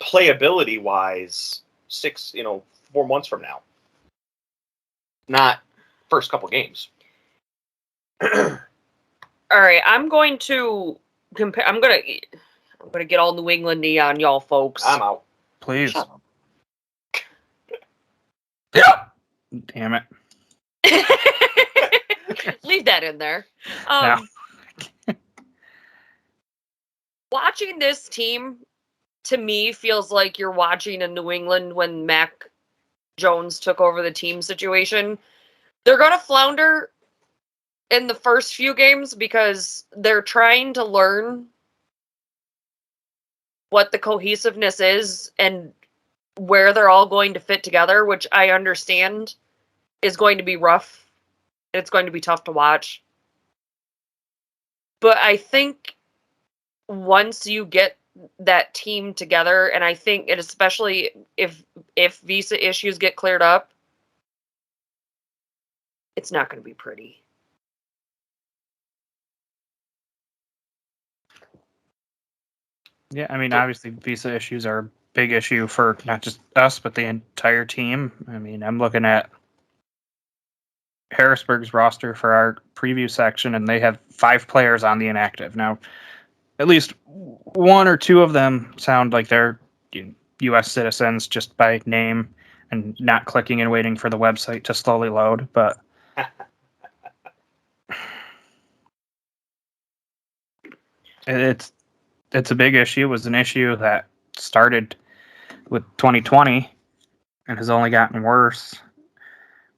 playability wise 4 months from now. Not first couple games.
All right, I'm going to compare. I'm gonna get all New England-y on y'all folks.
I'm out.
Please.
Shut up.
Damn it.
Leave that in there.
No.
Watching this team, to me, feels like you're watching in New England when Mac Jones took over the team situation. They're going to flounder in the first few games because they're trying to learn what the cohesiveness is and where they're all going to fit together, which I understand is going to be rough. It's going to be tough to watch. But I think once you get that team together, and I think, and especially if visa issues get cleared up, it's not going to be pretty.
Yeah, I mean, obviously, visa issues are a big issue for not just us, but the entire team. I mean, I'm looking at Harrisburg's roster for our preview section, and they have 5 players on the inactive. Now, at least 1 or 2 of them sound like they're U.S. citizens just by name and not clicking and waiting for the website to slowly load, but it's a big issue. It was an issue that started with 2020 and has only gotten worse.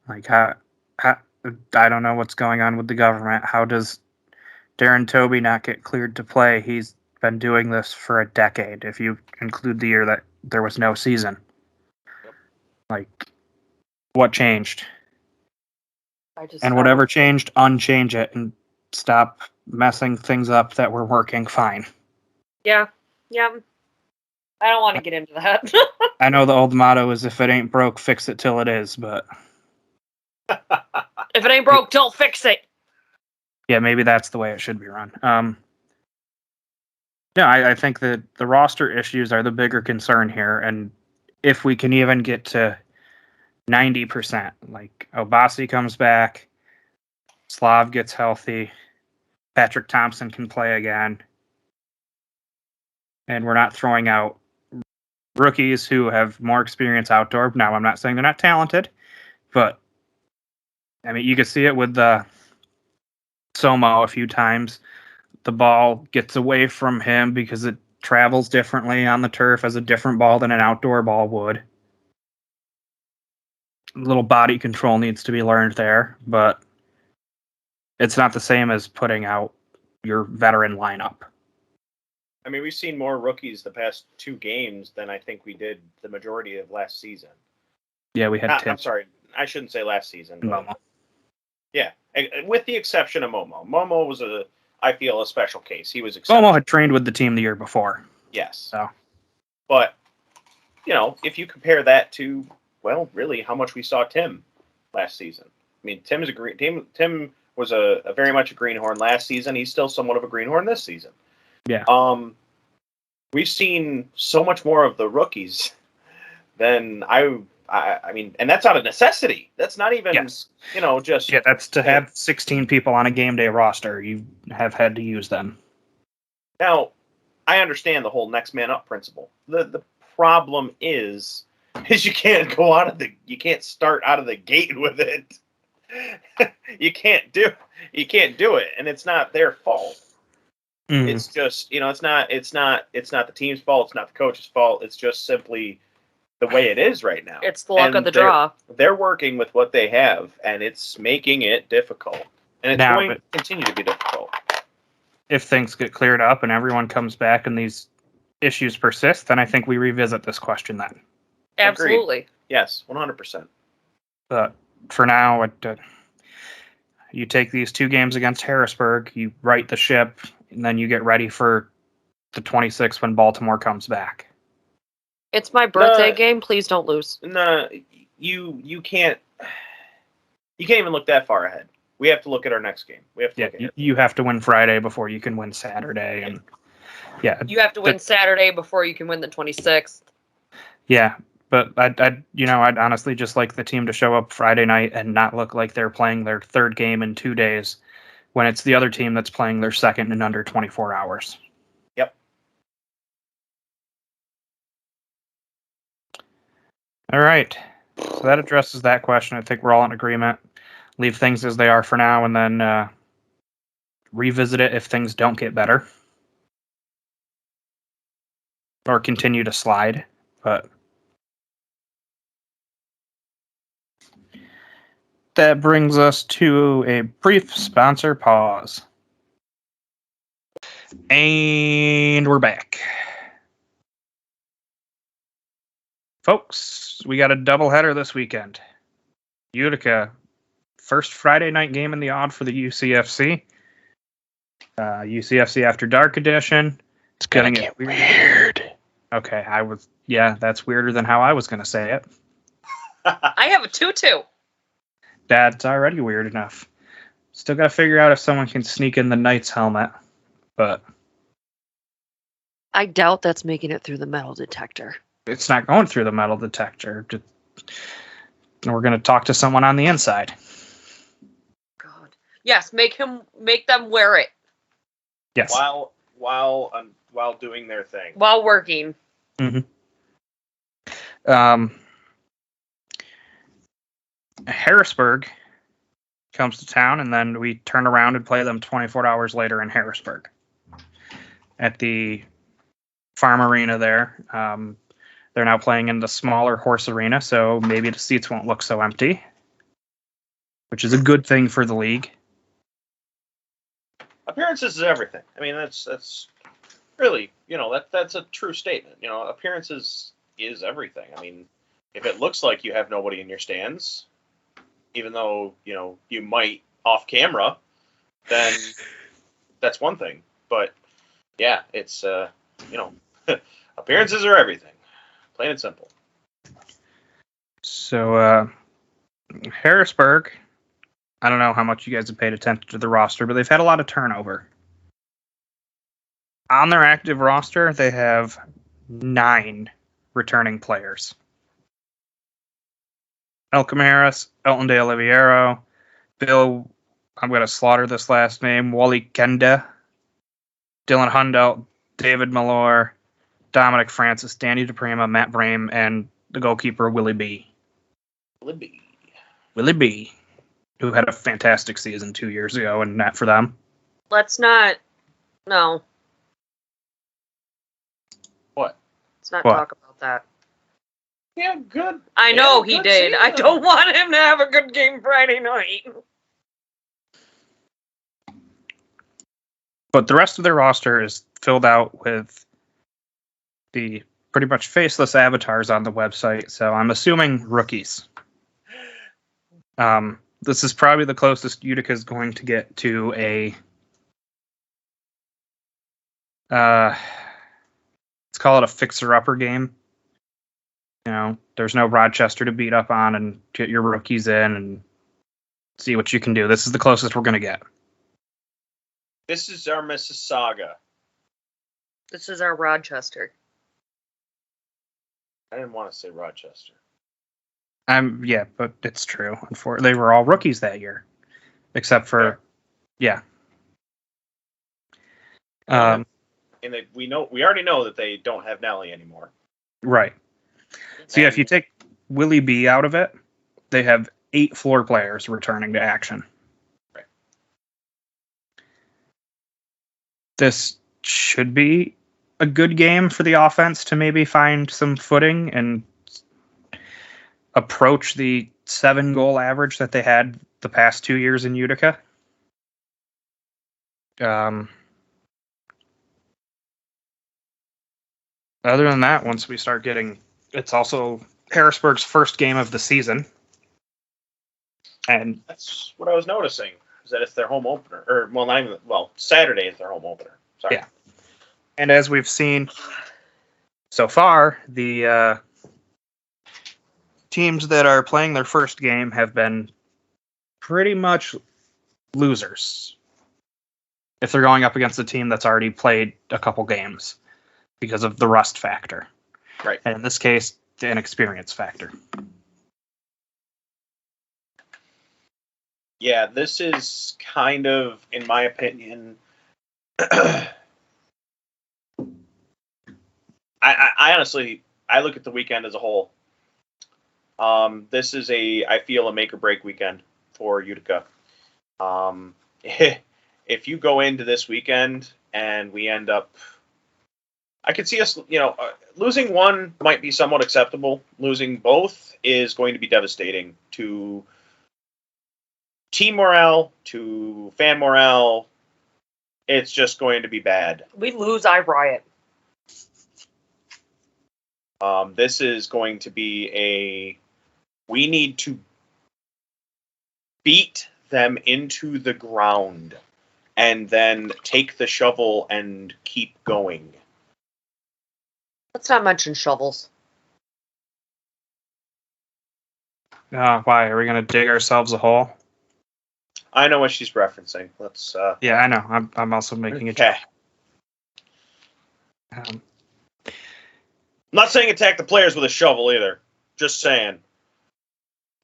Like, how I don't know what's going on with the government. How does Darren Toby not get cleared to play? He's been doing this for a decade, if you include the year that there was no season. Like, what changed? And whatever changed, unchange it and stop messing things up that were working fine.
Yeah. I don't want to get into that.
I know the old motto is if it ain't broke, fix it till it is, but
if it ain't broke, don't fix it.
yeah, maybe that's the way it should be run. Yeah, I think that the roster issues are the bigger concern here, and if we can even get to 90%, like Obasi comes back, Slav gets healthy, Patrick Thompson can play again, and we're not throwing out rookies who have more experience outdoor. Now, I'm not saying they're not talented, but I mean, you can see it with the Somo a few times. The ball gets away from him because it travels differently on the turf as a different ball than an outdoor ball would. A little body control needs to be learned there, but it's not the same as putting out your veteran lineup.
I mean, we've seen more rookies the past 2 games than I think we did the majority of last season.
Yeah, we had 10.
I'm sorry, I shouldn't say last season.
Momo.
Yeah, with the exception of Momo. Momo was a I feel, a special case. He was exceptional.
Como had trained with the team the year before.
Yes.
So.
But, if you compare that to, well, really, how much we saw Tim last season. I mean, Tim was a very much a greenhorn last season. He's still somewhat of a greenhorn this season.
Yeah.
We've seen so much more of the rookies than I mean, and that's out of necessity. That's not even,
yes.
Just...
Yeah, that's to have 16 people on a game day roster. You have had to use them.
Now, I understand the whole next man up principle. The problem is you can't start out of the gate with it. you can't do it, and it's not their fault. It's just, it's not the team's fault. It's not the coach's fault. It's just simply the way it is right now.
It's the luck of the draw.
They're working with what they have, and it's making it difficult. And it's going to continue to be difficult.
If things get cleared up and everyone comes back and these issues persist, then I think we revisit this question then.
Absolutely.
Agreed. Yes, 100%.
But for now, you take these 2 games against Harrisburg, you right the ship, and then you get ready for the 26th when Baltimore comes back.
It's my birthday game. Please don't lose.
No, you can't even look that far ahead. We have to look at our next game. We have to look at
you have to win Friday before you can win Saturday, and
you have to win Saturday before you can win the 26th.
Yeah, but I'd honestly just like the team to show up Friday night and not look like they're playing their 3rd game in 2 days when it's the other team that's playing their 2nd in under 24 hours.
Yep.
All right. So that addresses that question. I think we're all in agreement. Leave things as they are for now and then revisit it if things don't get better. Or continue to slide. But that brings us to a brief sponsor pause. And we're back. Folks, we got a doubleheader this weekend. Utica, first Friday night game in the odd for the UCFC. UCFC After Dark edition.
It's gonna get weird.
Okay, that's weirder than how I was gonna say it.
I have a 2-2.
That's already weird enough. Still gotta figure out if someone can sneak in the Knights helmet, but
I doubt that's making it through the metal detector.
it's not going through the metal detector. We're gonna talk to someone on the inside.
God. Yes, make them wear it.
Yes.
While doing their thing.
While working.
Mm-hmm. Harrisburg comes to town, and then we turn around and play them 24 hours later in Harrisburg at the farm arena there. They're now playing in the smaller horse arena, so maybe the seats won't look so empty, which is a good thing for the league.
Appearances is everything. I mean, that's really, that's a true statement. Appearances is everything. I mean, if it looks like you have nobody in your stands, even though, you might off camera, then that's one thing. But yeah, it's, appearances are everything. Plain and simple.
So, Harrisburg, I don't know how much you guys have paid attention to the roster, but they've had a lot of turnover. On their active roster, they have 9 returning players. Elcom Harris, Elton De Oliviero, Bill, I'm going to slaughter this last name, Wally Kenda, Dylan Hundelt, David Malor, Dominic Francis, Danny DePrima, Matt Brame, and the goalkeeper, Willie B. Willie B, who had a fantastic season 2 years ago, and not for them.
Let's not. No.
What?
Let's not talk about that.
Yeah, good.
I know he did. Season. I don't want him to have a good game Friday night.
But the rest of their roster is filled out with the pretty much faceless avatars on the website, so I'm assuming rookies. This is probably the closest Utica is going to get to a let's call it a fixer-upper game. There's no Rochester to beat up on and get your rookies in and see what you can do. This is the closest we're going to get.
This is our Mississauga.
This is our Rochester.
I didn't want to say Rochester.
Yeah, but it's true. They were all rookies that year, except for, yeah.
And we already know that they don't have Nelly anymore.
Right. So yeah, if you take Willie B out of it, they have 8 floor players returning to action.
Right.
This should be a good game for the offense to maybe find some footing and approach the 7-goal average that they had the past 2 years in Utica. Other than that, once we start getting, it's also Harrisburg's first game of the season. And
that's what I was noticing, is that it's their home opener. Saturday is their home opener. Sorry.
Yeah. And as we've seen so far, the teams that are playing their first game have been pretty much losers if they're going up against a team that's already played a couple games because of the rust factor.
Right.
And in this case, the inexperience factor.
Yeah, this is kind of, in my opinion, I honestly, I look at the weekend as a whole. This is I feel a make or break weekend for Utica. If you go into this weekend and we end up, I could see us, losing one might be somewhat acceptable. Losing both is going to be devastating to team morale, to fan morale. It's just going to be bad.
We lose, I riot.
This is going to be we need to beat them into the ground and then take the shovel and keep going.
Let's not mention shovels.
Why? Are we going to dig ourselves a hole?
I know what she's referencing. Let's.
Yeah, I know. I'm also making a
okay.
joke.
I'm not saying attack the players with a shovel either. Just saying.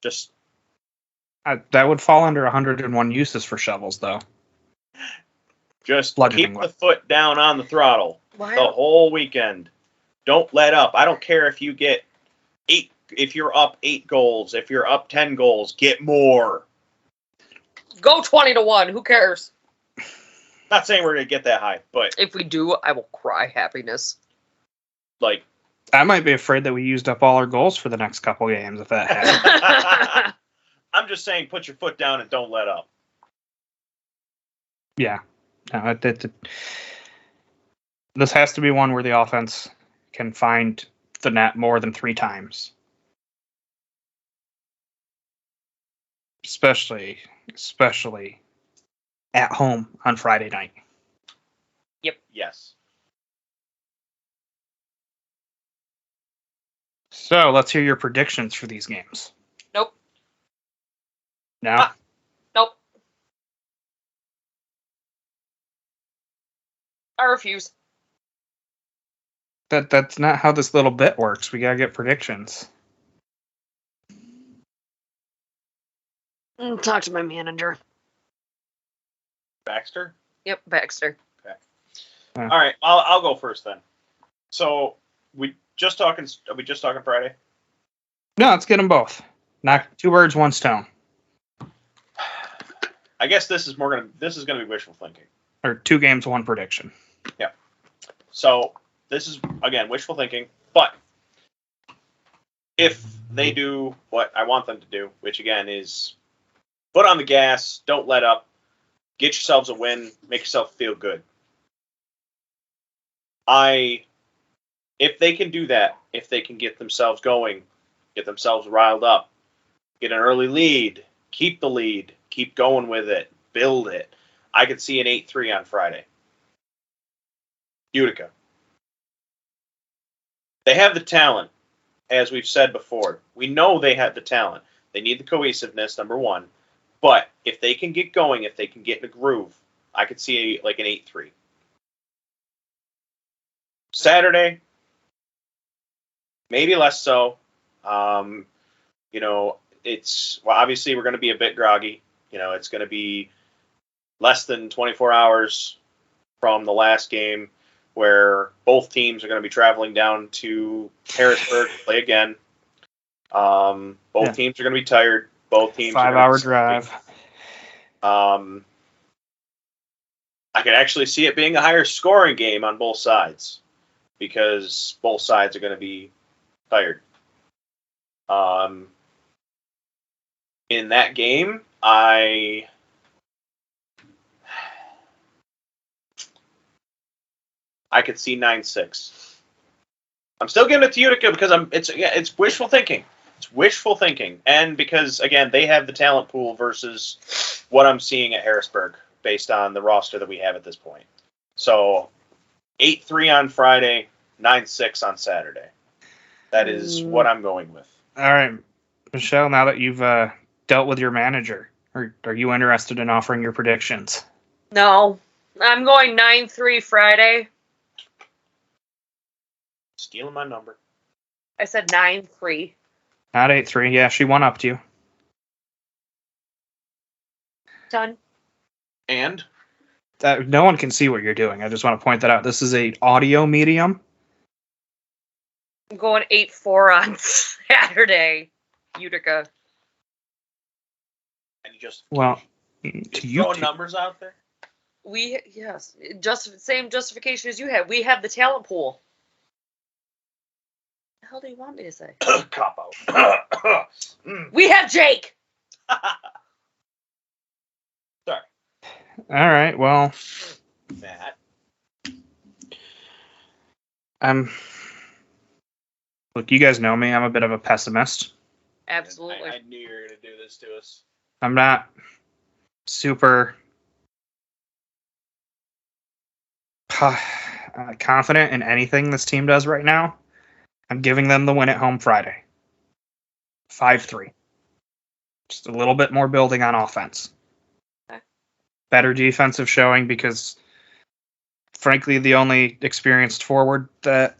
Just.
That would fall under 101 uses for shovels, though.
Just keep the foot down on the throttle the whole weekend. Don't let up. I don't care if you get 8. If you're up 8 goals, if you're up 10 goals, get more.
Go 20-1. Who cares?
Not saying we're gonna get that high, but
if we do, I will cry happiness.
Like,
I might be afraid that we used up all our goals for the next couple games if that happens.
I'm just saying, put your foot down and don't let up.
Yeah. No, this has to be one where the offense can find the net more than 3 times. Especially at home on Friday night.
Yep.
Yes.
So let's hear your predictions for these games.
Nope.
No?
Nope. I refuse.
That's not how this little bit works. We gotta get predictions.
Talk to my manager.
Baxter?
Yep, Baxter.
Okay. All right, I'll go first then. So, are we just talking Friday?
No, let's get them both. Knock 2 birds, 1 stone.
I guess this is gonna be wishful thinking.
Or 2 games, 1 prediction.
Yeah. So this is again wishful thinking, but if they do what I want them to do, which again is foot on the gas, don't let up, get yourselves a win, make yourself feel good. If they can do that, if they can get themselves going, get themselves riled up, get an early lead, keep the lead, keep going with it, build it, I could see an 8-3 on Friday. Utica. They have the talent, as we've said before. We know they have the talent. They need the cohesiveness, number one. But if they can get going, if they can get in a groove, I could see like an 8-3. Saturday, maybe less so. It's obviously we're going to be a bit groggy. It's going to be less than 24 hours from the last game, where both teams are going to be traveling down to Harrisburg to play again. Both teams are going to be tired. Both teams
5-hour drive.
I could actually see it being a higher scoring game on both sides because both sides are going to be tired. In that game, I could see 9-6. I'm still giving it to Utica because it's wishful thinking. It's wishful thinking, and because again they have the talent pool versus what I'm seeing at Harrisburg based on the roster that we have at this point. So 8-3 on Friday, 9-6 on Saturday. That is what I'm going with.
All right, Michelle. Now that you've dealt with your manager, are you interested in offering your predictions?
No. I'm going 9-3 Friday.
Stealing my number.
I said 9-3.
Not 8-3. Yeah, she won up to you.
Done.
And?
No one can see what you're doing. I just want to point that out. This is a audio medium.
I'm going 8-4 on Saturday. Utica.
And you just
throwing
numbers out there?
Same justification as you have. We have the talent pool. What the hell do you want me to say?
Cop out.
We have Jake.
Sorry.
All right. Well,
Matt.
Look, you guys know me. I'm a bit of a pessimist.
Absolutely.
I knew you were going to do this to us.
I'm not super confident in anything this team does right now. I'm giving them the win at home Friday. 5-3. Just a little bit more building on offense.
Okay.
Better defensive showing because, frankly, the only experienced forward that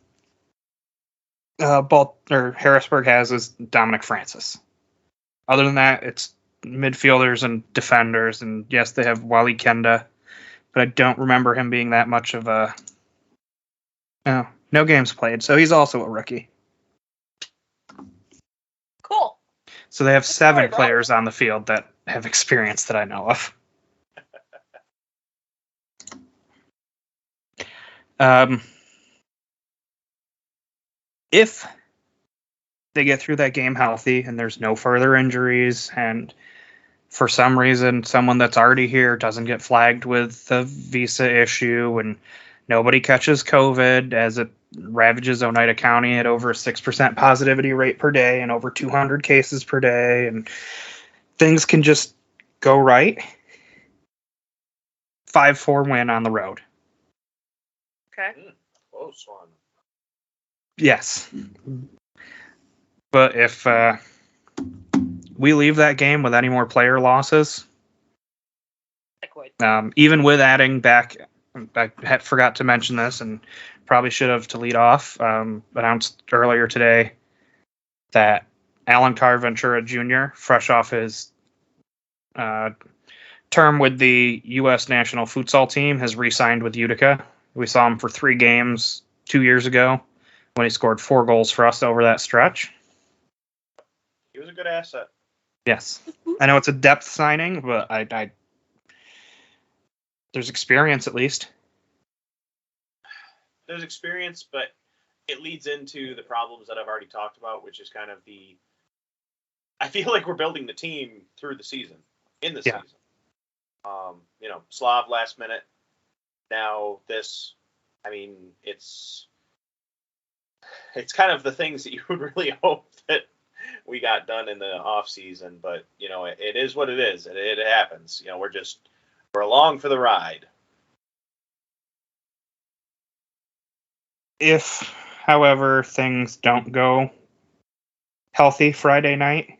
Harrisburg has is Dominic Francis. Other than that, it's midfielders and defenders, and yes, they have Wally Kenda, but I don't remember him being that much of a... No games played, so he's also a rookie.
Cool.
So they have 7 players on the field that have experience that I know of. If they get through that game healthy and there's no further injuries, and for some reason someone that's already here doesn't get flagged with the visa issue and nobody catches COVID as it ravages Oneida County at over a 6% positivity rate per day and over 200 cases per day, and things can just go right, 5-4 win on the road.
Okay.
Close one.
Yes. But if we leave that game with any more player losses, even with adding back, I forgot to mention this and probably should have to lead off, announced earlier today that Alan Carventura Jr., fresh off his term with the U.S. national futsal team, has re-signed with Utica. We saw him for 3 games 2 years ago when he scored 4 goals for us over that stretch.
He was a good asset.
Yes. I know it's a depth signing, but I there's experience at least.
There's experience, but it leads into the problems that I've already talked about, which is kind of I feel like we're building the team through the season, in the season. Slav last minute. Now this, it's kind of the things that you would really hope that we got done in the off season, but it is what it is. It happens. We're along for the ride.
If, however, things don't go healthy Friday night,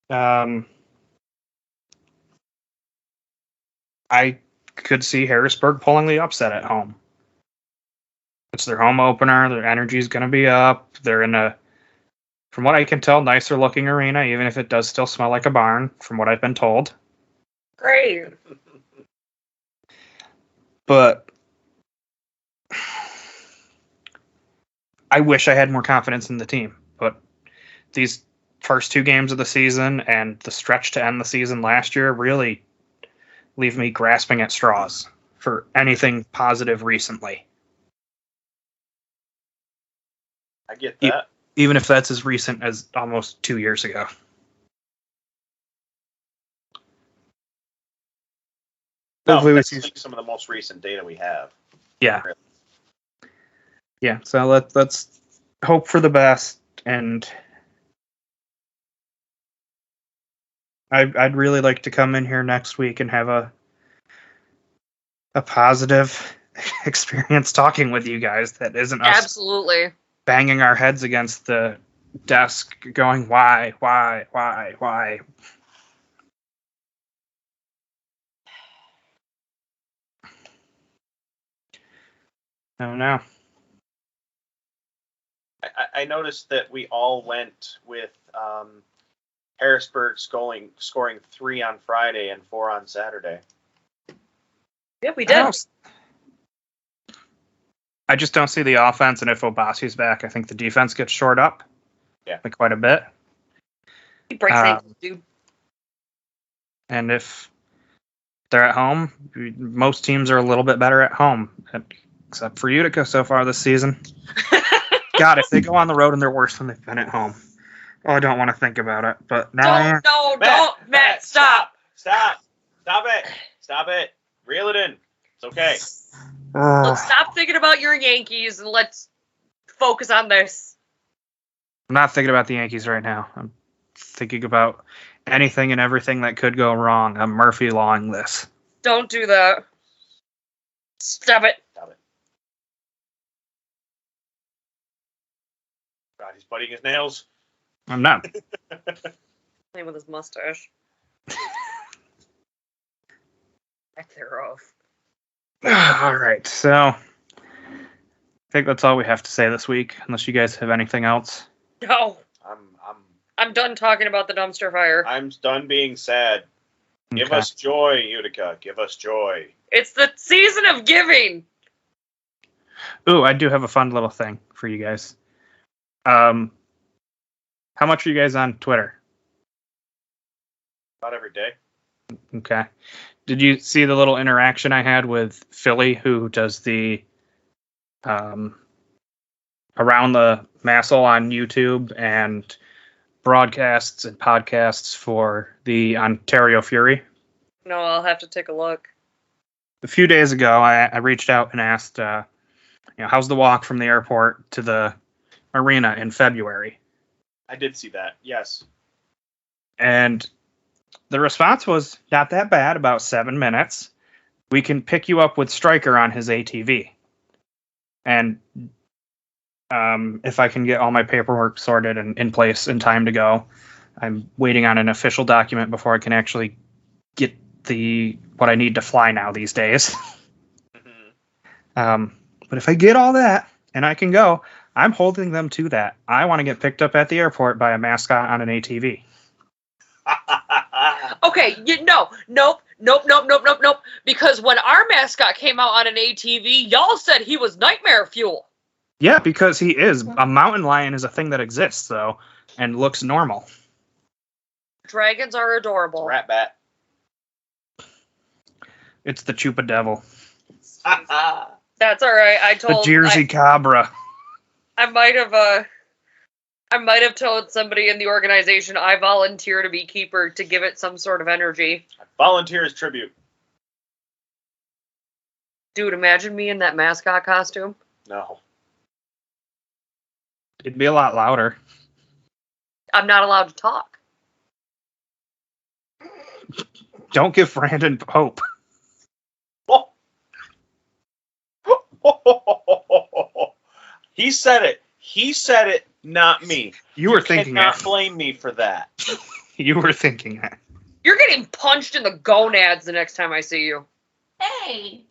I could see Harrisburg pulling the upset at home. It's their home opener. Their energy's going to be up. They're in a, from what I can tell, nicer looking arena, even if it does still smell like a barn, from what I've been told.
Great.
But I wish I had more confidence in the team. But these first 2 games of the season and the stretch to end the season last year really leave me grasping at straws for anything positive recently.
I get that.
Even if that's as recent as almost 2 years ago.
No,
Hopefully
that's
we see
some of the most recent data we have.
Yeah. Yeah, so let's hope for the best, and I'd really like to come in here next week and have a positive experience talking with you guys that isn't us
Absolutely.
banging our heads against the desk going, why? I don't know.
I noticed that we all went with Harrisburg scoring 3 on Friday and 4 on Saturday.
Yeah, we did.
I just don't see the offense, and if Obasi's back, I think the defense gets shored up.
Yeah.
Like quite a bit.
He breaks ankles, dude.
And if they're at home, most teams are a little bit better at home, except for Utica so far this season. God, if they go on the road and they're worse than they've been at home. Oh, I don't want to think about it. But now
Don't, Matt, stop.
Stop it. Reel it in. It's okay.
Let's stop thinking about your Yankees and let's focus on this.
I'm not thinking about the Yankees right now. I'm thinking about anything and everything that could go wrong. I'm Murphy Lawing this.
Don't do that. Stop it.
God, he's biting his nails.
I'm not.
Playing with his mustache. Back thereof.
All right, so I think that's all we have to say this week, unless you guys have anything else.
No.
I'm
done talking about the dumpster fire.
I'm done being sad. Give
Okay.
us joy, Utica. Give us joy.
It's the season of giving.
Ooh, I do have a fun little thing for you guys. How much are you guys on Twitter?
Not every day.
Okay. Did you see the little interaction I had with Philly, who does the Around the Massel on YouTube and broadcasts and podcasts for the Ontario Fury?
No, I'll have to take a look.
A few days ago, I reached out and asked, how's the walk from the airport to the arena in February?
I did see that. Yes.
And the response was not that bad, about 7 minutes. We can pick you up with Stryker on his ATV. And if I can get all my paperwork sorted and in place in time to go, I'm waiting on an official document before I can actually get what I need to fly now these days.
Mm-hmm.
But if I get all that and I can go, I'm holding them to that. I want to get picked up at the airport by a mascot on an ATV.
Okay, nope. Because when our mascot came out on an ATV, y'all said he was nightmare fuel.
Yeah, because he is. A mountain lion is a thing that exists, though, and looks normal.
Dragons are adorable.
Rat bat.
It's the Chupa Devil.
That's all right.
The Jersey Cobra.
I might have told somebody in the organization I volunteer to be keeper to give it some sort of energy.
Volunteer as tribute.
Dude, imagine me in that mascot costume.
No.
It'd be a lot louder.
I'm not allowed to talk.
Don't give Brandon hope.
He said it. He said it, not me.
You were thinking
cannot
that.
blame me for that.
You were thinking that.
You're getting punched in the gonads the next time I see you.
Hey.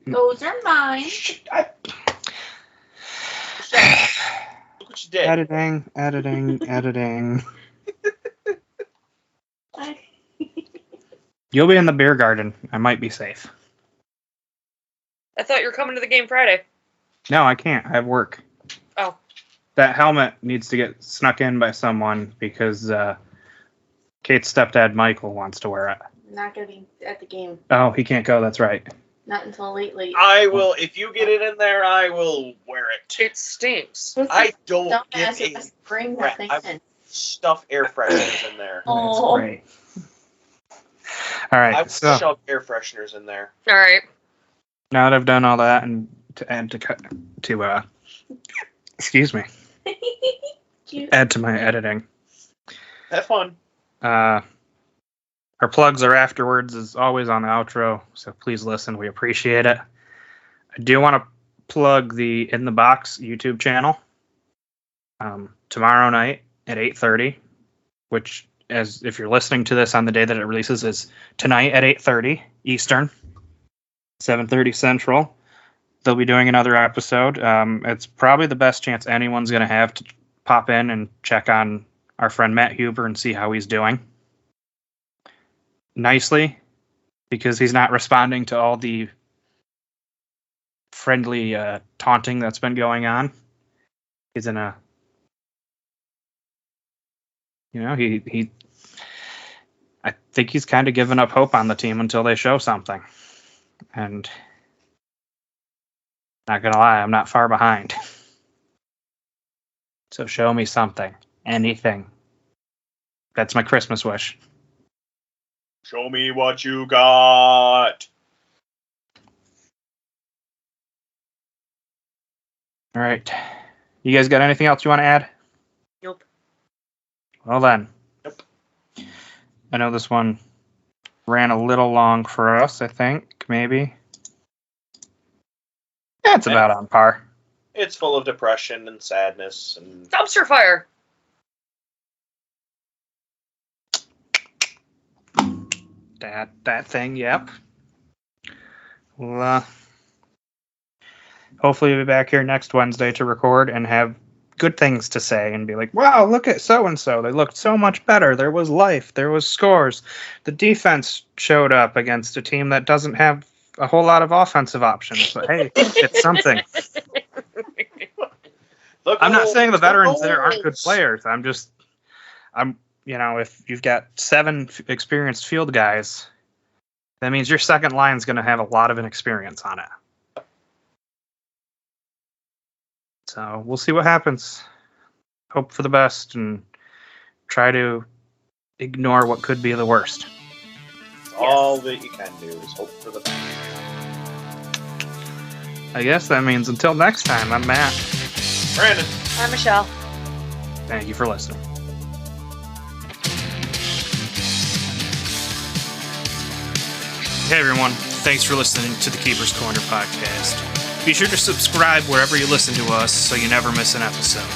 Those are mine.
Look what you did.
Editing. You'll be in the beer garden. I might be safe.
I thought you were coming to the game Friday.
No, I can't. I have work.
Oh.
That helmet needs to get snuck in by someone because Kate's stepdad Michael wants to wear it.
Not gonna be at the game.
Oh, he can't go. That's right.
Not until late.
I will, if you get it in there, I will wear it.
It stinks.
I don't
Dumbass,
give
you
a
must bring
crap.
that thing
I
in.
stuff air fresheners in there.
Oh.
That's great. All right.
I
So
shove air fresheners in there.
All right.
now that I've done all that, and to add to excuse me, add to my editing.
Have fun.
Our plugs are afterwards, as always, on the outro, so please listen. We appreciate it. I do want to plug the In the Box YouTube channel tomorrow night at 8:30, which, as if you're listening to this on the day that it releases, is tonight at 8:30 Eastern, 7:30 Central. They'll be doing another episode. It's probably the best chance anyone's going to have to pop in and check on our friend Matt Huber and see how he's doing. Nicely, because he's not responding to all the friendly taunting that's been going on. He's in a, he I think he's kind of given up hope on the team until they show something. And not gonna lie, I'm not far behind. So show me something, anything. That's my Christmas wish.
Show me what you got.
All right. You guys got anything else you want to add?
Nope.
Well then.
Nope.
I know this one ran a little long for us, I think, maybe. That's about on par.
It's full of depression and sadness and
Dumpster fire.
That thing, yep. Well, hopefully we'll be back here next Wednesday to record and have good things to say and be like, wow, look at so-and-so. They looked so much better. There was life. There was scores. The defense showed up against a team that doesn't have a whole lot of offensive options. But hey, it's something. I'm not saying the veterans there aren't good players. If you've got 7 experienced field guys, that means your second line's going to have a lot of inexperience on it. So we'll see what happens. Hope for the best and try to ignore what could be the worst.
all that you can do is hope for the best.
I guess that means until next time, I'm Matt.
Brandon.
I'm Michelle.
Thank you for listening.
Hey everyone, thanks for listening to the Keeper's Corner podcast. Be sure to subscribe wherever you listen to us so you never miss an episode.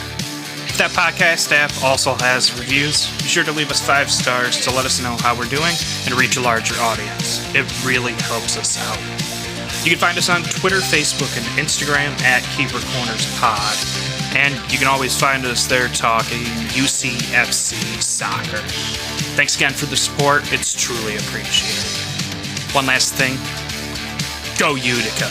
If that podcast app also has reviews, be sure to leave us 5 stars to let us know how we're doing and reach a larger audience. It really helps us out. You can find us on Twitter, Facebook, and Instagram at Keeper Corners Pod. And you can always find us there talking UCFC soccer. Thanks again for the support. It's truly appreciated. One last thing. Go Utica.